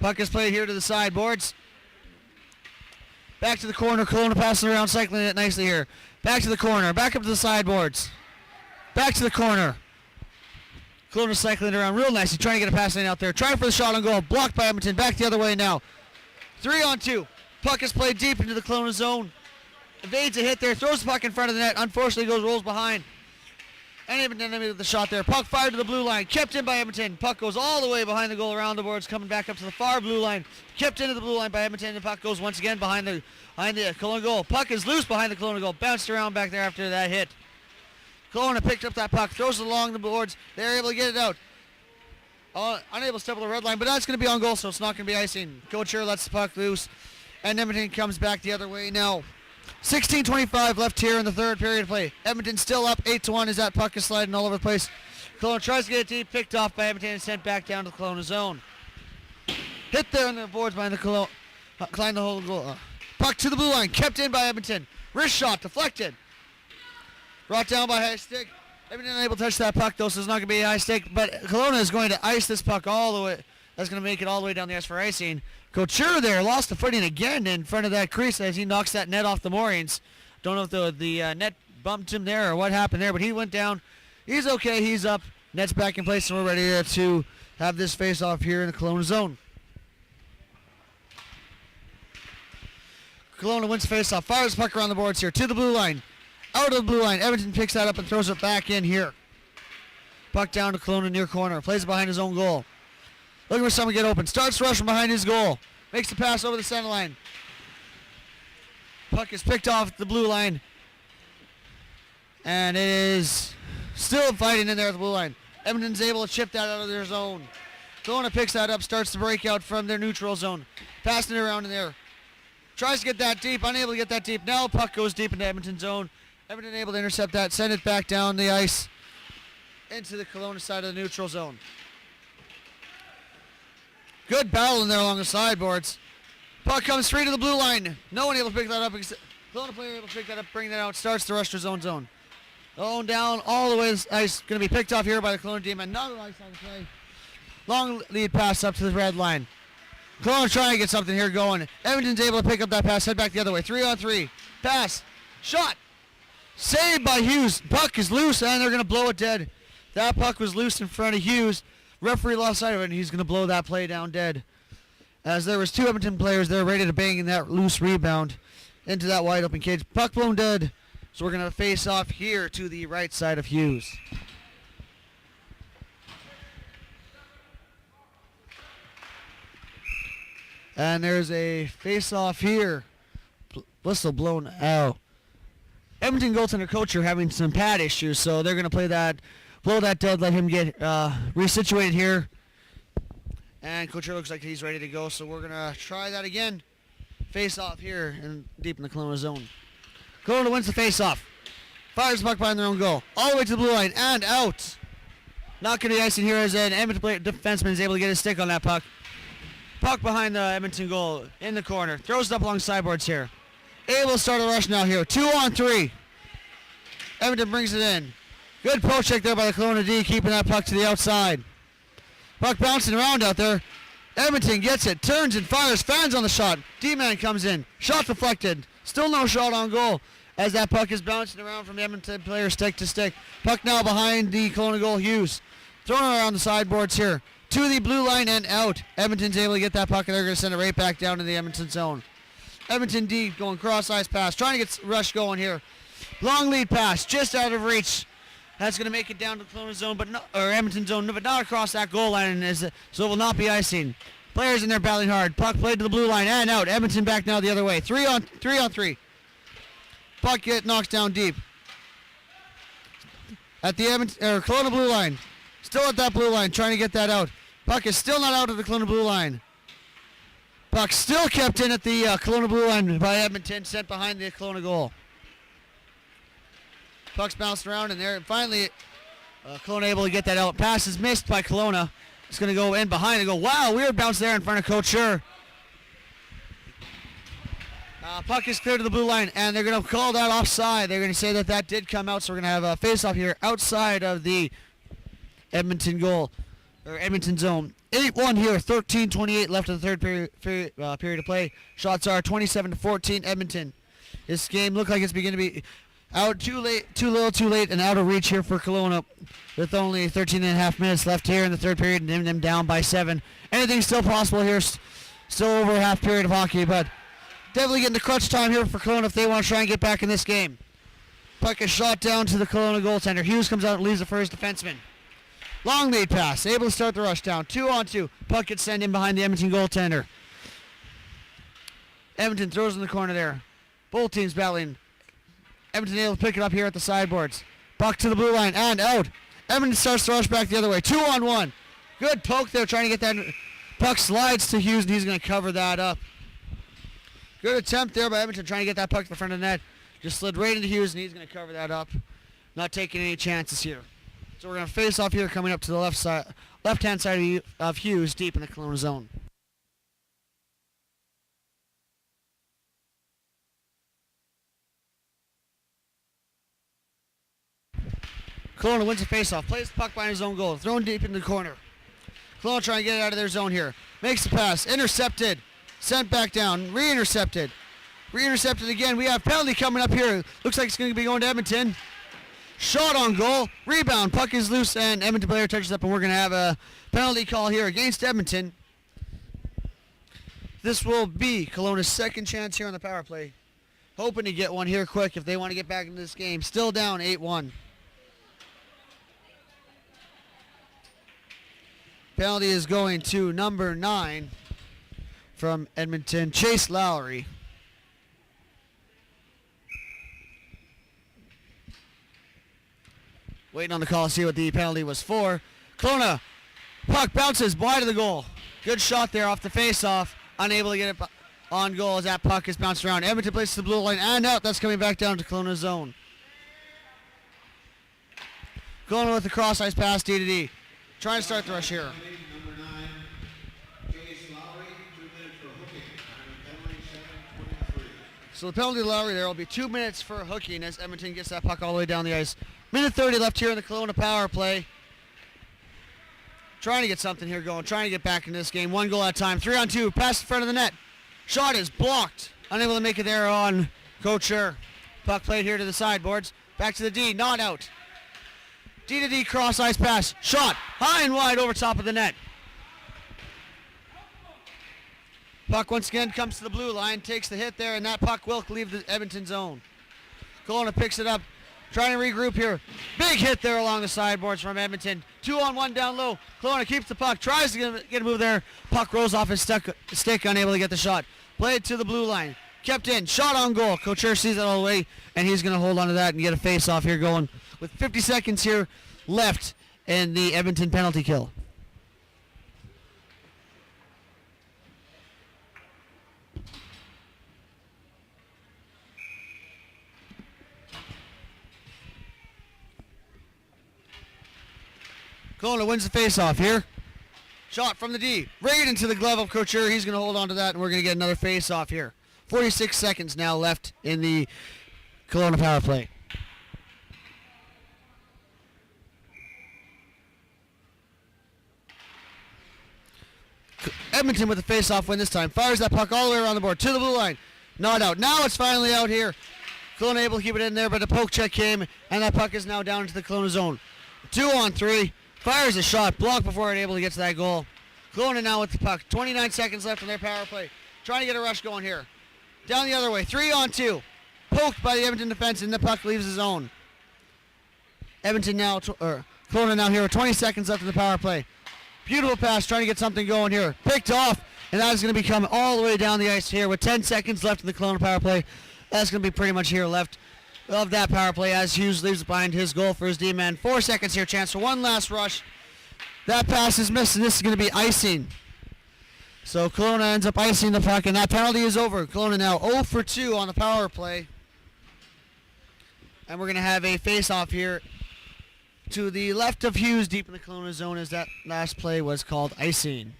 Puck is played here to the sideboards. Back to the corner. Kelowna passing around, cycling it nicely here. Back to the corner. Back up to the sideboards. Back to the corner. Kelowna cycling it around real nicely, trying to get a pass in out there. Trying for the shot on goal. Blocked by Edmonton. Back the other way now. 3-on-2. Puck is played deep into the Kelowna zone. Evades a hit there. Throws the puck in front of the net. Unfortunately rolls behind. And Edmonton with the shot there. Puck fired to the blue line. Kept in by Edmonton. Puck goes all the way behind the goal around the boards. Coming back up to the far blue line. Kept into the blue line by Edmonton. And puck goes once again behind the Kelowna goal. Puck is loose behind the Kelowna goal. Bounced around back there after that hit. Kelowna picked up that puck, throws it along the boards. They're able to get it out. unable to step on the red line, but that's going to be on goal, so it's not going to be icing. Coach here lets the puck loose, and Edmonton comes back the other way now. 16:25 left here in the third period of play. Edmonton still up 8-1 as that puck is sliding all over the place. Kelowna tries to get it deep, picked off by Edmonton and sent back down to the Kelowna zone. Hit there on the boards behind the Kelowna. Climbed the whole goal. Puck to the blue line, kept in by Edmonton. Wrist shot, deflected. Brought down by high stick. Edmonton unable to touch that puck though, so it's not going to be a high stick. But Kelowna is going to ice this puck all the way. That's going to make it all the way down the ice for icing. Couture there lost the footing again in front of that crease as he knocks that net off the moorings. Don't know if the net bumped him there or what happened there, but he went down. He's okay. He's up. Net's back in place, and we're ready to have this face-off here in the Kelowna zone. Kelowna wins the face-off. Fires the puck around the boards here to the blue line. Out of the blue line. Edmonton picks that up and throws it back in here. Puck down to Kelowna near corner. Plays it behind his own goal. Looking for someone to get open. Starts rushing behind his goal. Makes the pass over the center line. Puck is picked off the blue line. And it is still fighting in there at the blue line. Edmonton's able to chip that out of their zone. Kelowna picks that up, starts the breakout from their neutral zone. Passing it around in there. Tries to get that deep, unable to get that deep. Now puck goes deep into Edmonton's zone. Edmonton able to intercept that, send it back down the ice into the Kelowna side of the neutral zone. Good battle in there along the sideboards. Puck comes straight to the blue line. No one able to pick that up. Kelowna player able to pick that up, bring that out, starts the rush to his own zone. Going down all the way to the ice. Going to be picked off here by the Kelowna team. Another ice on the play. Long lead pass up to the red line. Kelowna trying to get something here going. Edmonton's able to pick up that pass, head back the other way. 3-on-3. Pass. Shot. Saved by Hughes. Puck is loose, and they're going to blow it dead. That puck was loose in front of Hughes. Referee lost sight of it, and he's going to blow that play down dead. As there was two Edmonton players there ready to bang in that loose rebound into that wide open cage. Puck blown dead. So we're going to face off here to the right side of Hughes. And there's a face-off here. Whistle blown out. Edmonton goaltender coach are having some pad issues, so they're going to play that, blow that dead, let him get resituated here. And Couture looks like he's ready to go, so we're going to try that again. Face-off here and deep in the Kelowna zone. Kelowna wins the face-off. Fires the puck behind their own goal. All the way to the blue line and out. Not going to be icing here as an Edmonton player, defenseman is able to get his stick on that puck. Puck behind the Edmonton goal in the corner. Throws it up along the sideboards here. Able to start a rush now here. 2-on-3. Edmonton brings it in. Good poke check there by the Kelowna D, keeping that puck to the outside. Puck bouncing around out there. Edmonton gets it, turns and fires, fans on the shot. D-man comes in. Shot deflected. Still no shot on goal as that puck is bouncing around from the Edmonton player stick to stick. Puck now behind the Kelowna goal, Hughes. Throwing it around the sideboards here. To the blue line and out. Edmonton's able to get that puck and they're going to send it right back down to the Edmonton zone. Edmonton D going cross-ice pass. Trying to get rush going here. Long lead pass just out of reach. That's going to make it down to the Kelowna zone, but not, or Edmonton zone, but not across that goal line, so it will not be icing. Players in there battling hard. Puck played to the blue line and out. Edmonton back now the other way. 3-on-3. Puck knocks down deep. At the Kelowna blue line. Still at that blue line, trying to get that out. Puck is still not out of the Kelowna blue line. Puck still kept in at the Kelowna blue line by Edmonton, sent behind the Kelowna goal. Puck's bounced around in there, and finally Kelowna able to get that out. Pass is missed by Kelowna. It's going to go in behind and go, wow, weird bounce there in front of Couture. Puck is clear to the blue line, and they're going to call that offside. They're going to say that that did come out, so we're going to have a face-off here outside of the Edmonton goal, or Edmonton zone. 8-1 here, 13:28 left of the third period of play. Shots are 27-14 Edmonton. This game looked like it's beginning to be out too little too late, and out of reach here for Kelowna with only 13.5 minutes left here in the third period, and them down by 7. Anything's still possible here, still over a half period of hockey, but definitely getting the crunch time here for Kelowna if they want to try and get back in this game. Puck is shot down to the Kelowna goaltender. Hughes comes out and leaves it for his defenseman. Long lead pass, able to start the rush down. 2-on-2. Puck gets sent in behind the Edmonton goaltender. Edmonton throws in the corner there. Both teams battling. Edmonton able to pick it up here at the sideboards. Puck to the blue line and out. Edmonton starts to rush back the other way. 2-on-1. Good poke there, trying to get that. Puck slides to Hughes, and he's going to cover that up. Good attempt there by Edmonton trying to get that puck to the front of the net. Just slid right into Hughes, and he's going to cover that up. Not taking any chances here. So we're going to face off here coming up to the left-hand side of Hughes, deep in the Kelowna zone. Kelowna wins the face-off, plays the puck behind his own goal, thrown deep in the corner. Kelowna trying to get it out of their zone here. Makes the pass, intercepted, sent back down, re-intercepted. Re-intercepted again. We have penalty coming up here. Looks like it's going to be going to Edmonton. Shot on goal, rebound, puck is loose, and Edmonton player touches up, and we're going to have a penalty call here against Edmonton. This will be Kelowna's second chance here on the power play. Hoping to get one here quick if they want to get back into this game. Still down 8-1. Penalty is going to number 9 from Edmonton, Chase Lowry. Waiting on the call to see what the penalty was for. Kelowna, puck bounces wide of the goal. Good shot there off the face-off. Unable to get it on goal as that puck is bounced around. Edmonton places the blue line and out. That's coming back down to Kelowna's zone. Kelowna with the cross-ice pass, D-to-D. Trying to start the rush here. Number 9, Chase Lowry, 2 minutes for hooking. Penalty 7:23. So the penalty to Lowry there will be 2 minutes for hooking as Edmonton gets that puck all the way down the ice. Minute 30 left here in the Kelowna power play. Trying to get something here going. Trying to get back in this game. 1 goal at a time. 3-on-2. Pass in front of the net. Shot is blocked. Unable to make it there on Couture. Puck played here to the sideboards. Back to the D. Not out. D-to-D cross-ice pass. Shot. High and wide over top of the net. Puck once again comes to the blue line. Takes the hit there, and that puck will leave the Edmonton zone. Kelowna picks it up. Trying to regroup here. Big hit there along the sideboards from Edmonton. 2-on-1 down low. Kelowna keeps the puck. Tries to get a move there. Puck rolls off his stick, unable to get the shot. Played to the blue line. Kept in. Shot on goal. Couture sees it all the way, and he's going to hold on to that and get a face-off here going with 50 seconds here left in the Edmonton penalty kill. Kelowna wins the face-off here. Shot from the D. Right into the glove of Couture. He's going to hold on to that, and we're going to get another face-off here. 46 seconds now left in the Kelowna power play. Edmonton with the face-off win this time. Fires that puck all the way around the board to the blue line. Not out. Now it's finally out here. Kelowna able to keep it in there, but the poke check came, and that puck is now down into the Kelowna zone. 2-on-3. Fires a shot, blocked before able to get to that goal. Kelowna now with the puck. 29 seconds left in their power play. Trying to get a rush going here. Down the other way. 3-on-2. Poked by the Edmonton defense, and the puck leaves the zone. Edmonton now, Kelowna now here with 20 seconds left in the power play. Beautiful pass, trying to get something going here. Picked off, and that is going to be coming all the way down the ice here with 10 seconds left in the Kelowna power play. That's going to be pretty much here left of that power play as Hughes leaves it behind his goal for his D-man. 4 seconds here, chance for one last rush. That pass is missed, and this is going to be icing. So Kelowna ends up icing the puck, and that penalty is over. Kelowna now 0 for 2 on the power play. And we're going to have a face-off here to the left of Hughes deep in the Kelowna zone as that last play was called icing.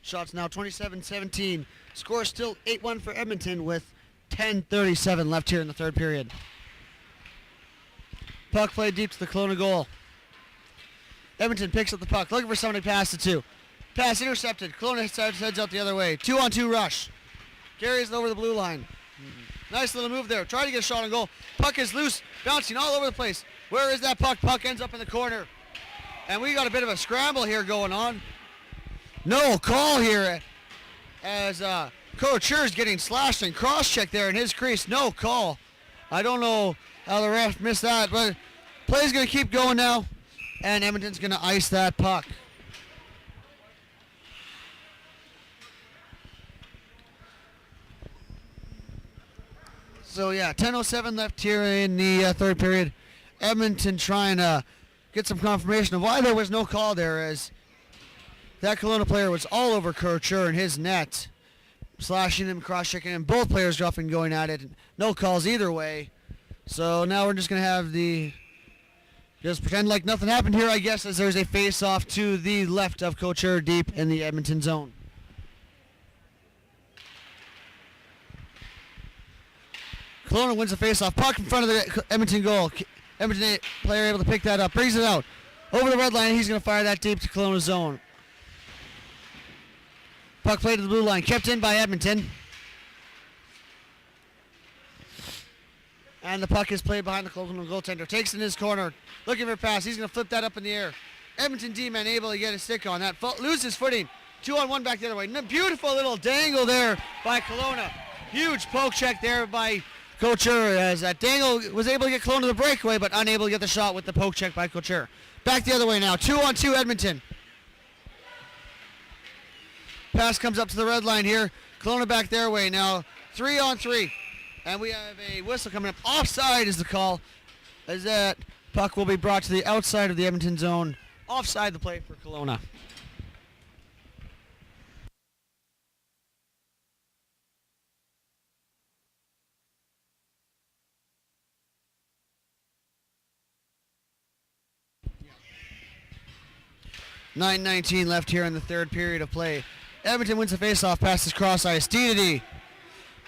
Shots now 27-17. Score still 8-1 for Edmonton with 10:37 left here in the third period. Puck played deep to the Kelowna goal. Edmonton picks up the puck, looking for somebody to pass it to. Pass intercepted. Kelowna heads out the other way. 2-on-2 rush. Carries it over the blue line. Nice little move there. Trying to get a shot on goal. Puck is loose, bouncing all over the place. Where is that puck? Puck ends up in the corner. And we got a bit of a scramble here going on. No call here as Couture is getting slashed and cross-checked there in his crease. No call. I don't know how the ref missed that, but play's going to keep going now, and Edmonton's going to ice that puck. So yeah, 10:07 left here in the third period. Edmonton trying to get some confirmation of why there was no call there, as That Kelowna player was all over Couture in his net, slashing him, cross-checking him. Both players roughing going at it. No calls either way. So now we're just going to have just pretend like nothing happened here, I guess, as there's a face-off to the left of Couture deep in the Edmonton zone. Kelowna wins the face-off. Puck in front of the Edmonton goal. Edmonton player able to pick that up. Brings it out. Over the red line, he's going to fire that deep to Kelowna's zone. Puck played to the blue line. Kept in by Edmonton. And the puck is played behind the Kelowna goaltender. Takes in his corner. Looking for a pass. He's going to flip that up in the air. Edmonton D-man able to get a stick on that. Loses footing. 2-on-1 back the other way. Beautiful little dangle there by Kelowna. Huge poke check there by Couture, as that dangle was able to get Kelowna the breakaway, but unable to get the shot with the poke check by Couture. Back the other way now. 2-on-2 Edmonton. Pass comes up to the red line here. Kelowna back their way now. 3-on-3. And we have a whistle coming up. Offside is the call, as that puck will be brought to the outside of the Edmonton zone. Offside the play for Kelowna. .9:19 left here in the third period of play. Edmonton wins the faceoff, passes cross ice. D-to-D.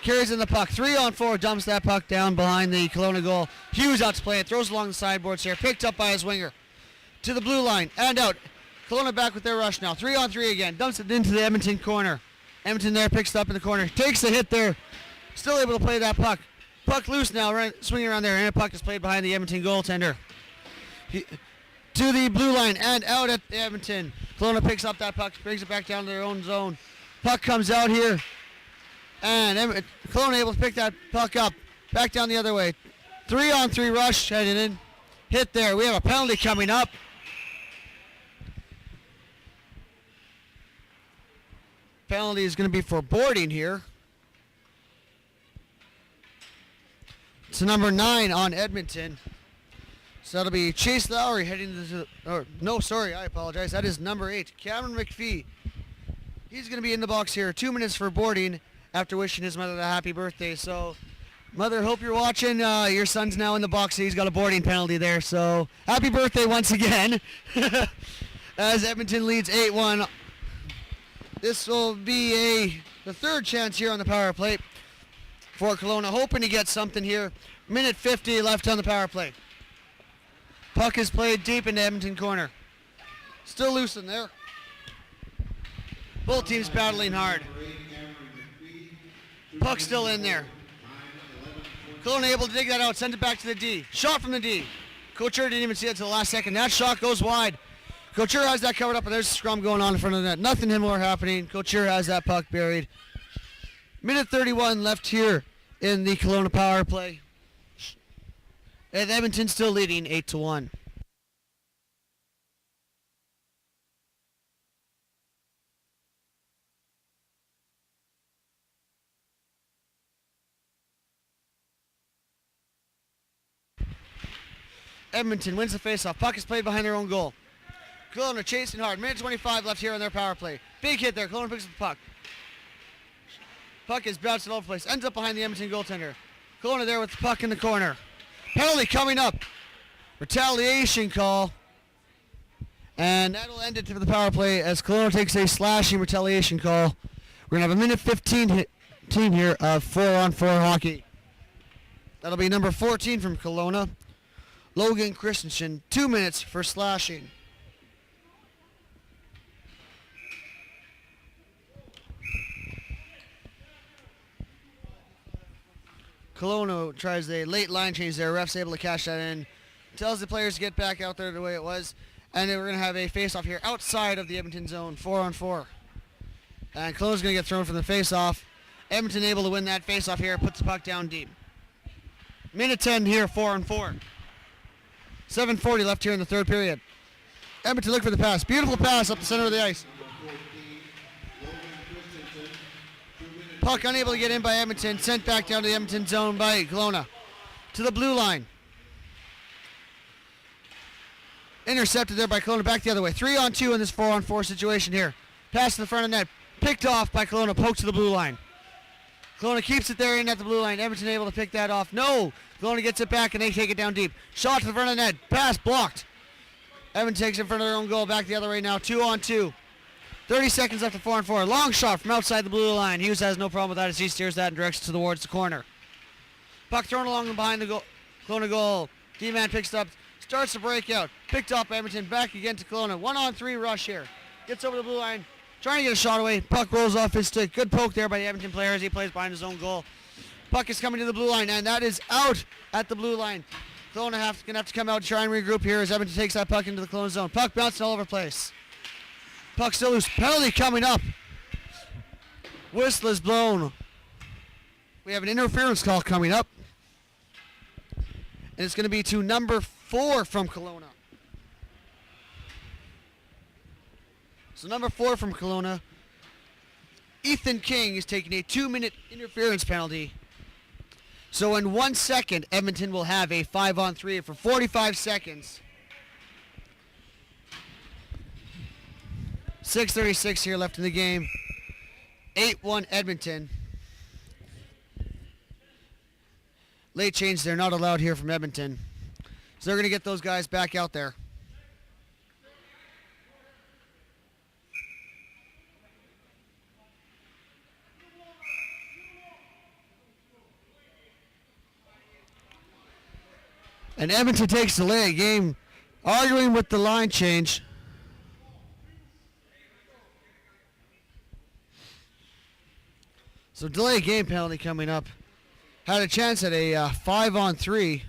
Carries in the puck. 3-on-4. Dumps that puck down behind the Kelowna goal. Hughes out to play it. Throws along the sideboards here. Picked up by his winger. To the blue line. And out. Kelowna back with their rush now. 3-on-3 again. Dumps it into the Edmonton corner. Edmonton there picks it up in the corner. Takes the hit there. Still able to play that puck. Puck loose now. Swinging around there. And the puck is played behind the Edmonton goaltender. To the blue line and out at Edmonton. Kelowna picks up that puck, brings it back down to their own zone. Puck comes out here. And Kelowna able to pick that puck up. Back down the other way. 3-on-3 rush heading in. Hit there. We have a penalty coming up. Penalty is going to be for boarding here. It's number 9 on Edmonton. So that'll be Chase Lowry heading to I apologize. That is number 8, Cameron McPhee. He's going to be in the box here. 2 minutes for boarding after wishing his mother a happy birthday. So, Mother, hope you're watching. Your son's now in the box. He's got a boarding penalty there. So, happy birthday once again. As Edmonton leads 8-1. This will be the third chance here on the power play for Kelowna. Hoping to get something here. Minute 50 left on the power play. Puck is played deep into Edmonton corner. Still loose in there. Both teams battling hard. Puck still in there. Kelowna able to dig that out, send it back to the D. Shot from the D. Couture didn't even see it until the last second. That shot goes wide. Couture has that covered up, and there's a scrum going on in front of the net. Nothing more happening. Couture has that puck buried. Minute 31 left here in the Kelowna power play. And Edmonton still leading 8-1. Edmonton wins the faceoff. Puck is played behind their own goal. Kelowna chasing hard. Minute 25 left here on their power play. Big hit there. Kelowna picks up the puck. Puck is bouncing all over the place. Ends up behind the Edmonton goaltender. Kelowna there with the puck in the corner. Penalty coming up. Retaliation call. And that'll end it for the power play as Kelowna takes a slashing retaliation call. We're going to have a minute 15 team here of 4-on-4 hockey. That'll be number 14 from Kelowna, Logan Christensen. 2 minutes for slashing. Kelowna tries a late line change there. Ref's able to cash that in. Tells the players to get back out there the way it was. And then we're going to have a face-off here outside of the Edmonton zone, 4-on-4. And Kelowna's going to get thrown from the face-off. Edmonton able to win that face-off here, puts the puck down deep. Minute 10 here, 4-on-4. 7:40 left here in the third period. Edmonton look for the pass. Beautiful pass up the center of the ice. Puck unable to get in by Edmonton. Sent back down to the Edmonton zone by Kelowna. To the blue line. Intercepted there by Kelowna. Back the other way. 3-on-2 in this 4-on-4 situation here. Pass to the front of the net. Picked off by Kelowna. Poke to the blue line. Kelowna keeps it there in at the blue line. Edmonton able to pick that off. No! Kelowna gets it back and they take it down deep. Shot to the front of the net. Pass blocked. Edmonton takes it in front of their own goal. Back the other way now. 2-on-2. 30 seconds left to 4-on-4. Long shot from outside the blue line. Hughes has no problem with that as he steers that and directs it towards the corner. Puck thrown along and behind the goal. Kelowna goal. D-man picks it up. Starts the breakout. Picked up Edmonton. Back again to Kelowna. 1-on-3 rush here. Gets over the blue line. Trying to get a shot away. Puck rolls off his stick. Good poke there by the Edmonton player as he plays behind his own goal. Puck is coming to the blue line, and that is out at the blue line. Kelowna going to have to come out and try and regroup here as Edmonton takes that puck into the Kelowna zone. Puck bouncing all over the place. Puck still loose. Penalty coming up. Whistle is blown. We have an interference call coming up. And it's going to be to number 4 from Kelowna. So number 4 from Kelowna, Ethan King, is taking a 2-minute interference penalty. So in 1 second, Edmonton will have a 5-on-3 for 45 seconds. 6:36 here left in the game. 8-1 Edmonton. Late change, they're not allowed here from Edmonton. So they're going to get those guys back out there. And Edmonton takes delay game, arguing with the line change. So delay game penalty coming up. Had a chance at a 5-on-3.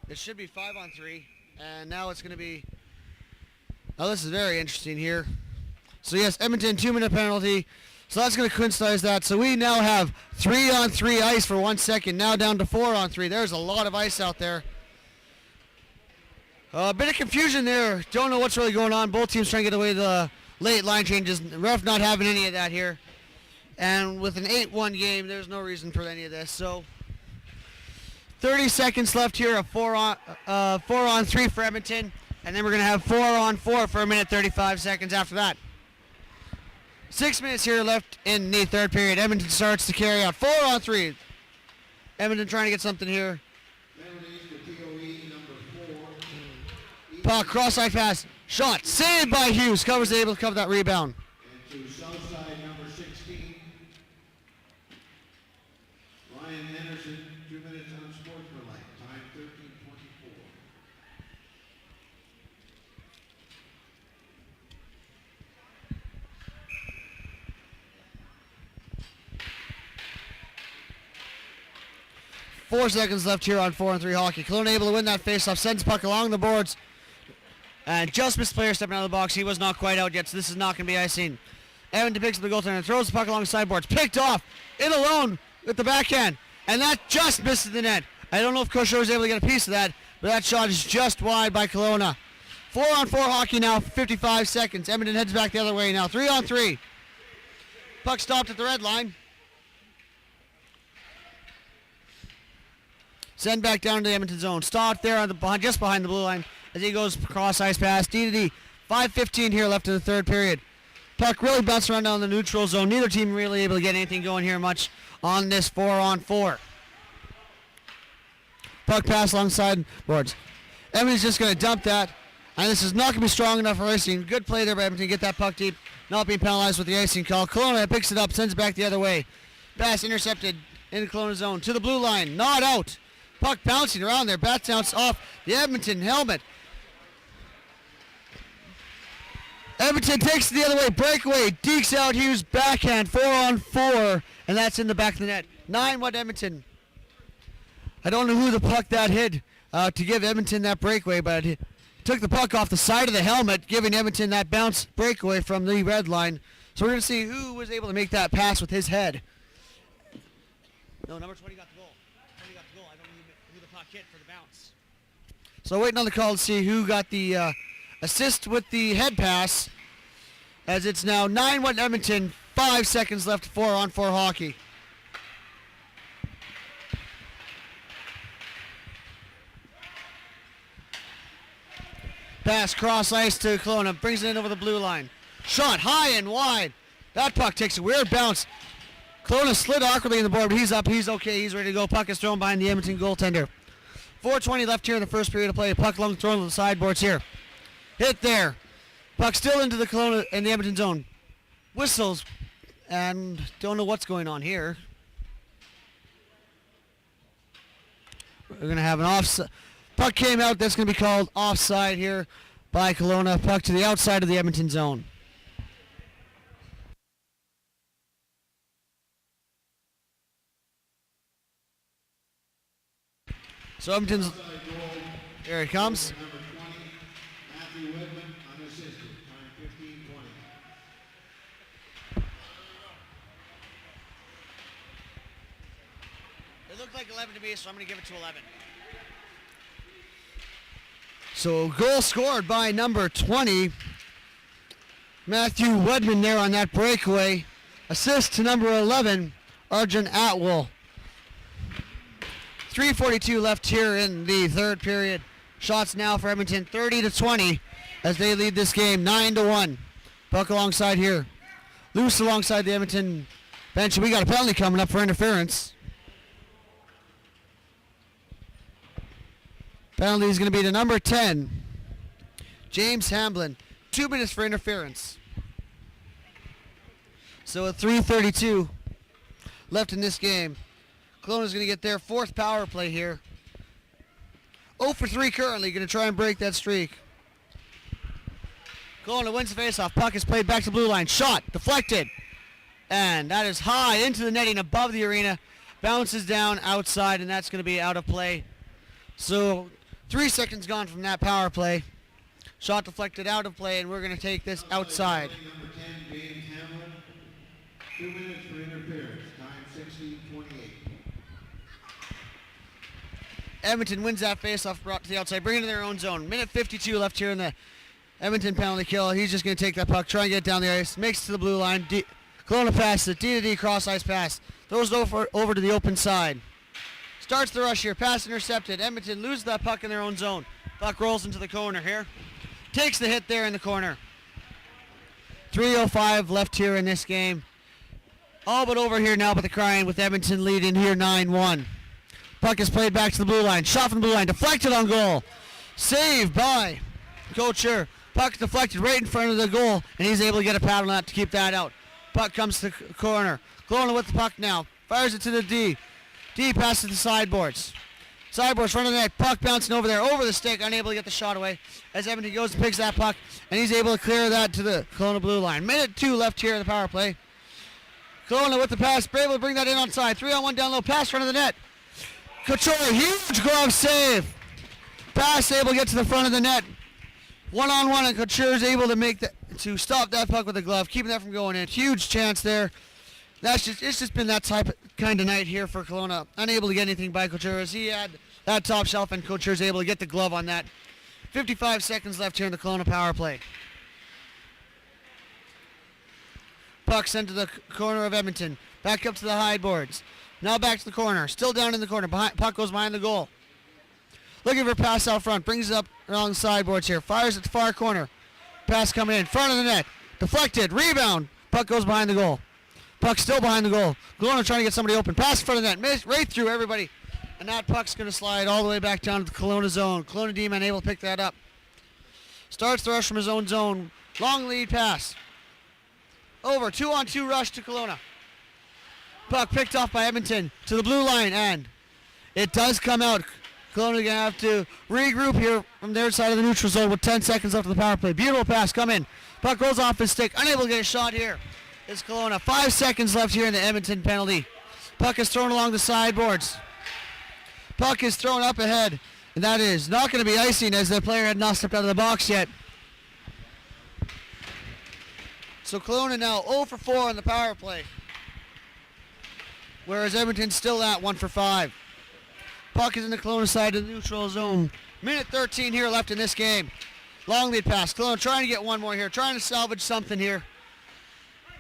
It should be 5-on-3, and now it's going to be. Now this is very interesting here. So yes, Edmonton 2-minute penalty. So that's going to coincide that. So we now have 3-on-3 ice for 1 second. Now down to 4-on-3. There's a lot of ice out there. A bit of confusion there. Don't know what's really going on. Both teams trying to get away the late line changes. Ref not having any of that here. And with an 8-1 game, there's no reason for any of this. So 30 seconds left here. A 4-on-3 for Edmonton. And then we're going to have 4-on-4 for 1:35 seconds after that. 6 minutes here left in the third period. Edmonton starts to carry out 4-on-3. Edmonton trying to get something here. Puck, cross-side pass, shot, saved by Hughes. Covers able to cover that rebound. And to Southside number 16, Ryan Anderson, 2 minutes unsportsmanlike, time 13:24. Four seconds left here on 4-on-3 hockey. Kelowna able to win that faceoff, sends puck along the boards. And just missed player stepping out of the box. He was not quite out yet, so this is not going to be icing. Edmonton picks up the goaltender and throws the puck along the sideboards. Picked off, in alone with the backhand. And that just misses the net. I don't know if Kosher was able to get a piece of that, but that shot is just wide by Kelowna. 4-on-4 hockey now, 55 seconds. Edmonton heads back the other way now, 3-on-3. Puck stopped at the red line. Send back down to the Edmonton zone. Stopped there on the just behind the blue line as he goes cross ice pass. D to D. 5:15 here left in the third period. Puck really bounced around down the neutral zone. Neither team really able to get anything going here much on this 4-on-4. Puck pass alongside boards. Edmonton's just going to dump that. And this is not going to be strong enough for icing. Good play there by Edmonton. Get that puck deep. Not being penalized with the icing call. Kelowna picks it up. Sends it back the other way. Pass intercepted in the Kelowna zone. To the blue line. Not out. Puck bouncing around there. Bat bounce off the Edmonton helmet. Edmonton takes it the other way. Breakaway. Dekes out Hughes. Backhand. 4-on-4. And that's in the back of the net. 9-1 Edmonton. I don't know who the puck that hit to give Edmonton that breakaway, but it took the puck off the side of the helmet, giving Edmonton that bounce breakaway from the red line. So we're going to see who was able to make that pass with his head. No, number 20 got the goal. 20 got the goal. I don't know who the puck hit for the bounce. So waiting on the call to see who got the assist with the head pass, as it's now 9-1 Edmonton, 5 seconds left, 4-on-4 hockey. Pass cross ice to Kelowna. Brings it in over the blue line. Shot high and wide. That puck takes a weird bounce. Kelowna slid awkwardly in the board, but he's up. He's okay. He's ready to go. Puck is thrown behind the Edmonton goaltender. 4:20 left here in the first period of play. Puck long thrown to the sideboards here. Hit there. Puck still into the Kelowna and the Edmonton zone. Whistles. And don't know what's going on here. We're going to have an offside. Puck came out. That's going to be called offside here by Kelowna. Puck to the outside of the Edmonton zone. So Edmonton's, here it comes. It looked like 11 to me, so I'm going to give it to 11. So goal scored by number 20, Matthew Wedman there on that breakaway. Assist to number 11, Arjun Atwell. 3:42 left here in the third period. Shots now for Edmonton, 30-20 as they lead this game, 9-1. Puck alongside here. Loose alongside the Edmonton bench. We got a penalty coming up for interference. Penalty is going to be to number 10, James Hamblin. 2 minutes for interference. So at 3:32 left in this game. Kelowna's going to get their fourth power play here. 0 for 3 currently, going to try and break that streak. Kelowna wins the faceoff. Puck is played back to the blue line. Shot, deflected. And that is high into the netting above the arena. Bounces down outside, and that's going to be out of play. So 3 seconds gone from that power play. Shot deflected out of play, and we're going to take this outside. Number 10, James Hamlin. 2 minutes for interference. Time 16:28. Edmonton wins that faceoff, brought to the outside, bring it to their own zone. Minute 52 left here in the Edmonton penalty kill. He's just going to take that puck, try and get it down the ice, makes it to the blue line. Kelowna passes it, D-to-D cross ice pass. Throws it over to the open side. Starts the rush here, pass intercepted. Edmonton loses that puck in their own zone. Puck rolls into the corner here. Takes the hit there in the corner. 3:05 left here in this game. All but over here now but the crying with Edmonton leading here 9-1. Puck is played back to the blue line. Shot from the blue line. Deflected on goal. Saved by Couture. Puck deflected right in front of the goal, and he's able to get a paddle on that to keep that out. Puck comes to the corner. Kelowna with the puck now. Fires it to the D. D passes the sideboards. Sideboards front of the net. Puck bouncing over there. Over the stick. Unable to get the shot away. As Edmonton goes and picks that puck, and he's able to clear that to the Kelowna blue line. Minute 2 left here in the power play. Kelowna with the pass. Able to bring that in onside. 3-on-1 down low. Pass front of the net. Couture, huge glove save. Pass able to get to the front of the net. 1-on-1, and Couture is able to stop that puck with the glove, keeping that from going in. Huge chance there. It's just been that kind of night here for Kelowna. Unable to get anything by Couture as he had that top shelf, and Couture is able to get the glove on that. 55 seconds left here in the Kelowna power play. Puck sent to the corner of Edmonton. Back up to the high boards. Now back to the corner. Still down in the corner. Puck goes behind the goal. Looking for a pass out front. Brings it up along the sideboards here. Fires at the far corner. Pass coming in. Front of the net. Deflected. Rebound. Puck goes behind the goal. Puck still behind the goal. Kelowna trying to get somebody open. Pass in front of the net. Missed right through everybody. And that puck's going to slide all the way back down to the Kelowna zone. Kelowna D-man able to pick that up. Starts the rush from his own zone. Long lead pass. Over. 2-on-2 rush to Kelowna. Puck picked off by Edmonton to the blue line, and it does come out. Kelowna going to have to regroup here from their side of the neutral zone with 10 seconds left of the power play. Beautiful pass, come in. Puck rolls off his stick, unable to get a shot here. It's Kelowna. 5 seconds left here in the Edmonton penalty. Puck is thrown along the sideboards. Puck is thrown up ahead, and that is not going to be icing as the player had not stepped out of the box yet. So Kelowna now 0 for 4 on the power play. Whereas Edmonton's still at 1 for 5. Puck is in the Kelowna side of the neutral zone. Minute 13 here left in this game. Long lead pass. Kelowna trying to get one more here. Trying to salvage something here.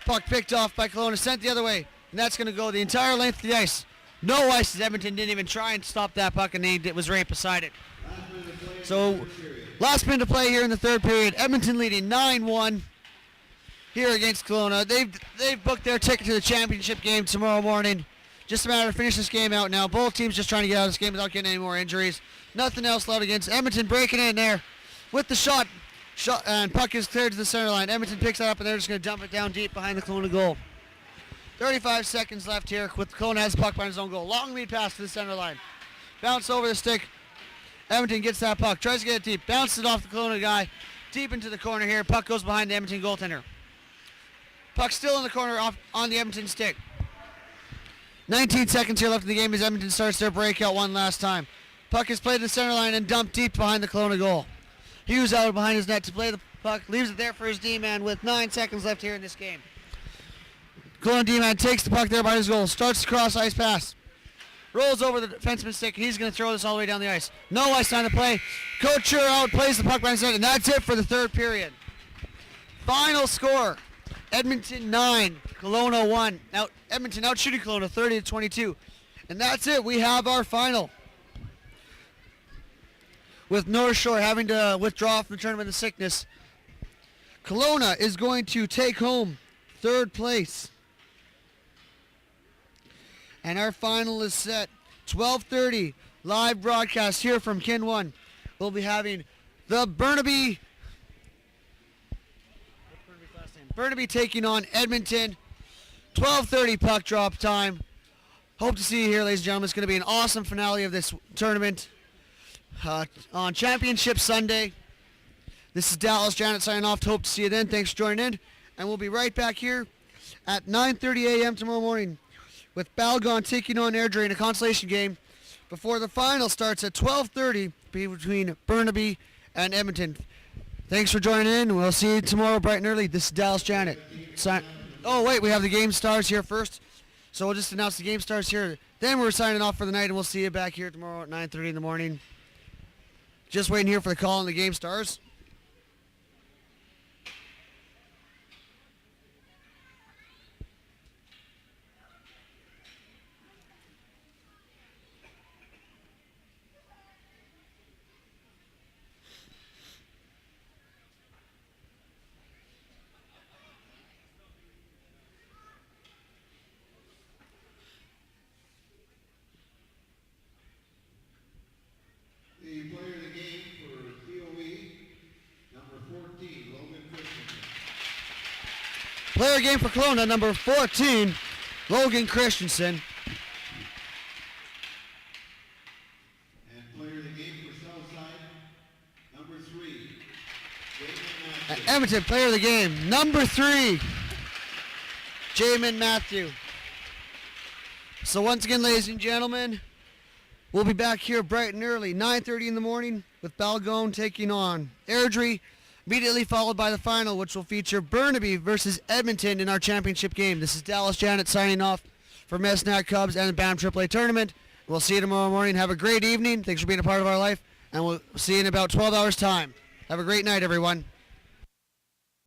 Puck picked off by Kelowna. Sent the other way. And that's going to go the entire length of the ice. No ice as Edmonton didn't even try and stop that puck, and it was right beside it. So Last minute to play here in the third period. Edmonton leading 9-1 here against Kelowna. They've booked their ticket to the championship game tomorrow morning. Just a matter of finish this game out now. Both teams just trying to get out of this game without getting any more injuries. Nothing else allowed against Edmonton breaking in there with the shot, and puck is cleared to the center line. Edmonton picks that up and they're just going to dump it down deep behind the Kelowna goal. 35 seconds left here with Kelowna has the puck behind his own goal. Long lead pass to the center line. Bounce over the stick. Edmonton gets that puck, tries to get it deep, bounces it off the Kelowna guy, deep into the corner here. Puck goes behind the Edmonton goaltender. Puck still in the corner off on the Edmonton stick. 19 seconds here left in the game as Edmonton starts their breakout one last time. Puck is played to the center line and dumped deep behind the Kelowna goal. Hughes out behind his net to play the puck, leaves it there for his D-man with 9 seconds left here in this game. Kelowna D-man takes the puck there by his goal, starts the cross-ice pass. Rolls over the defenseman's stick, and he's going to throw this all the way down the ice. No ice time to play. Couture out, plays the puck behind his net, and that's it for the third period. Final score, Edmonton 9, Kelowna 1. Now, Edmonton out shooting Kelowna 30-22. And that's it. We have our final. With North Shore having to withdraw from the tournament of sickness, Kelowna is going to take home third place. And our final is set. 12:30 live broadcast here from Kin 1. We'll be having the Burnaby taking on Edmonton. 12:30 puck drop time. Hope to see you here, ladies and gentlemen. It's going to be an awesome finale of this tournament on Championship Sunday. This is Dallas Janet signing off. Hope to see you then. Thanks for joining in. And we'll be right back here at 9:30 a.m. tomorrow morning with Balgon taking on Airdrie in a consolation game before the final starts at 12:30 between Burnaby and Edmonton. Thanks for joining in. We'll see you tomorrow bright and early. This is Dallas Janet. Oh, wait, we have the game stars here first. So we'll just announce the game stars here. Then we're signing off for the night, and we'll see you back here tomorrow at 9:30 in the morning. Just waiting here for the call on the game stars. The player of the game for COE, number 14, Logan Christensen. Player game for Kelowna, number 14, Logan Christensen. And player of the game for Southside, number 3, Jamin And Matthew. Edmonton, player of the game, number 3, Jamin Matthew. So once again, ladies and gentlemen, we'll be back here bright and early, 9:30 in the morning, with Balgone taking on Airdrie, immediately followed by the final, which will feature Burnaby versus Edmonton in our championship game. This is Dallas Janet signing off for Mesnack Cubs and the Bantam AAA Tournament. We'll see you tomorrow morning. Have a great evening. Thanks for being a part of our life, and we'll see you in about 12 hours' time. Have a great night, everyone.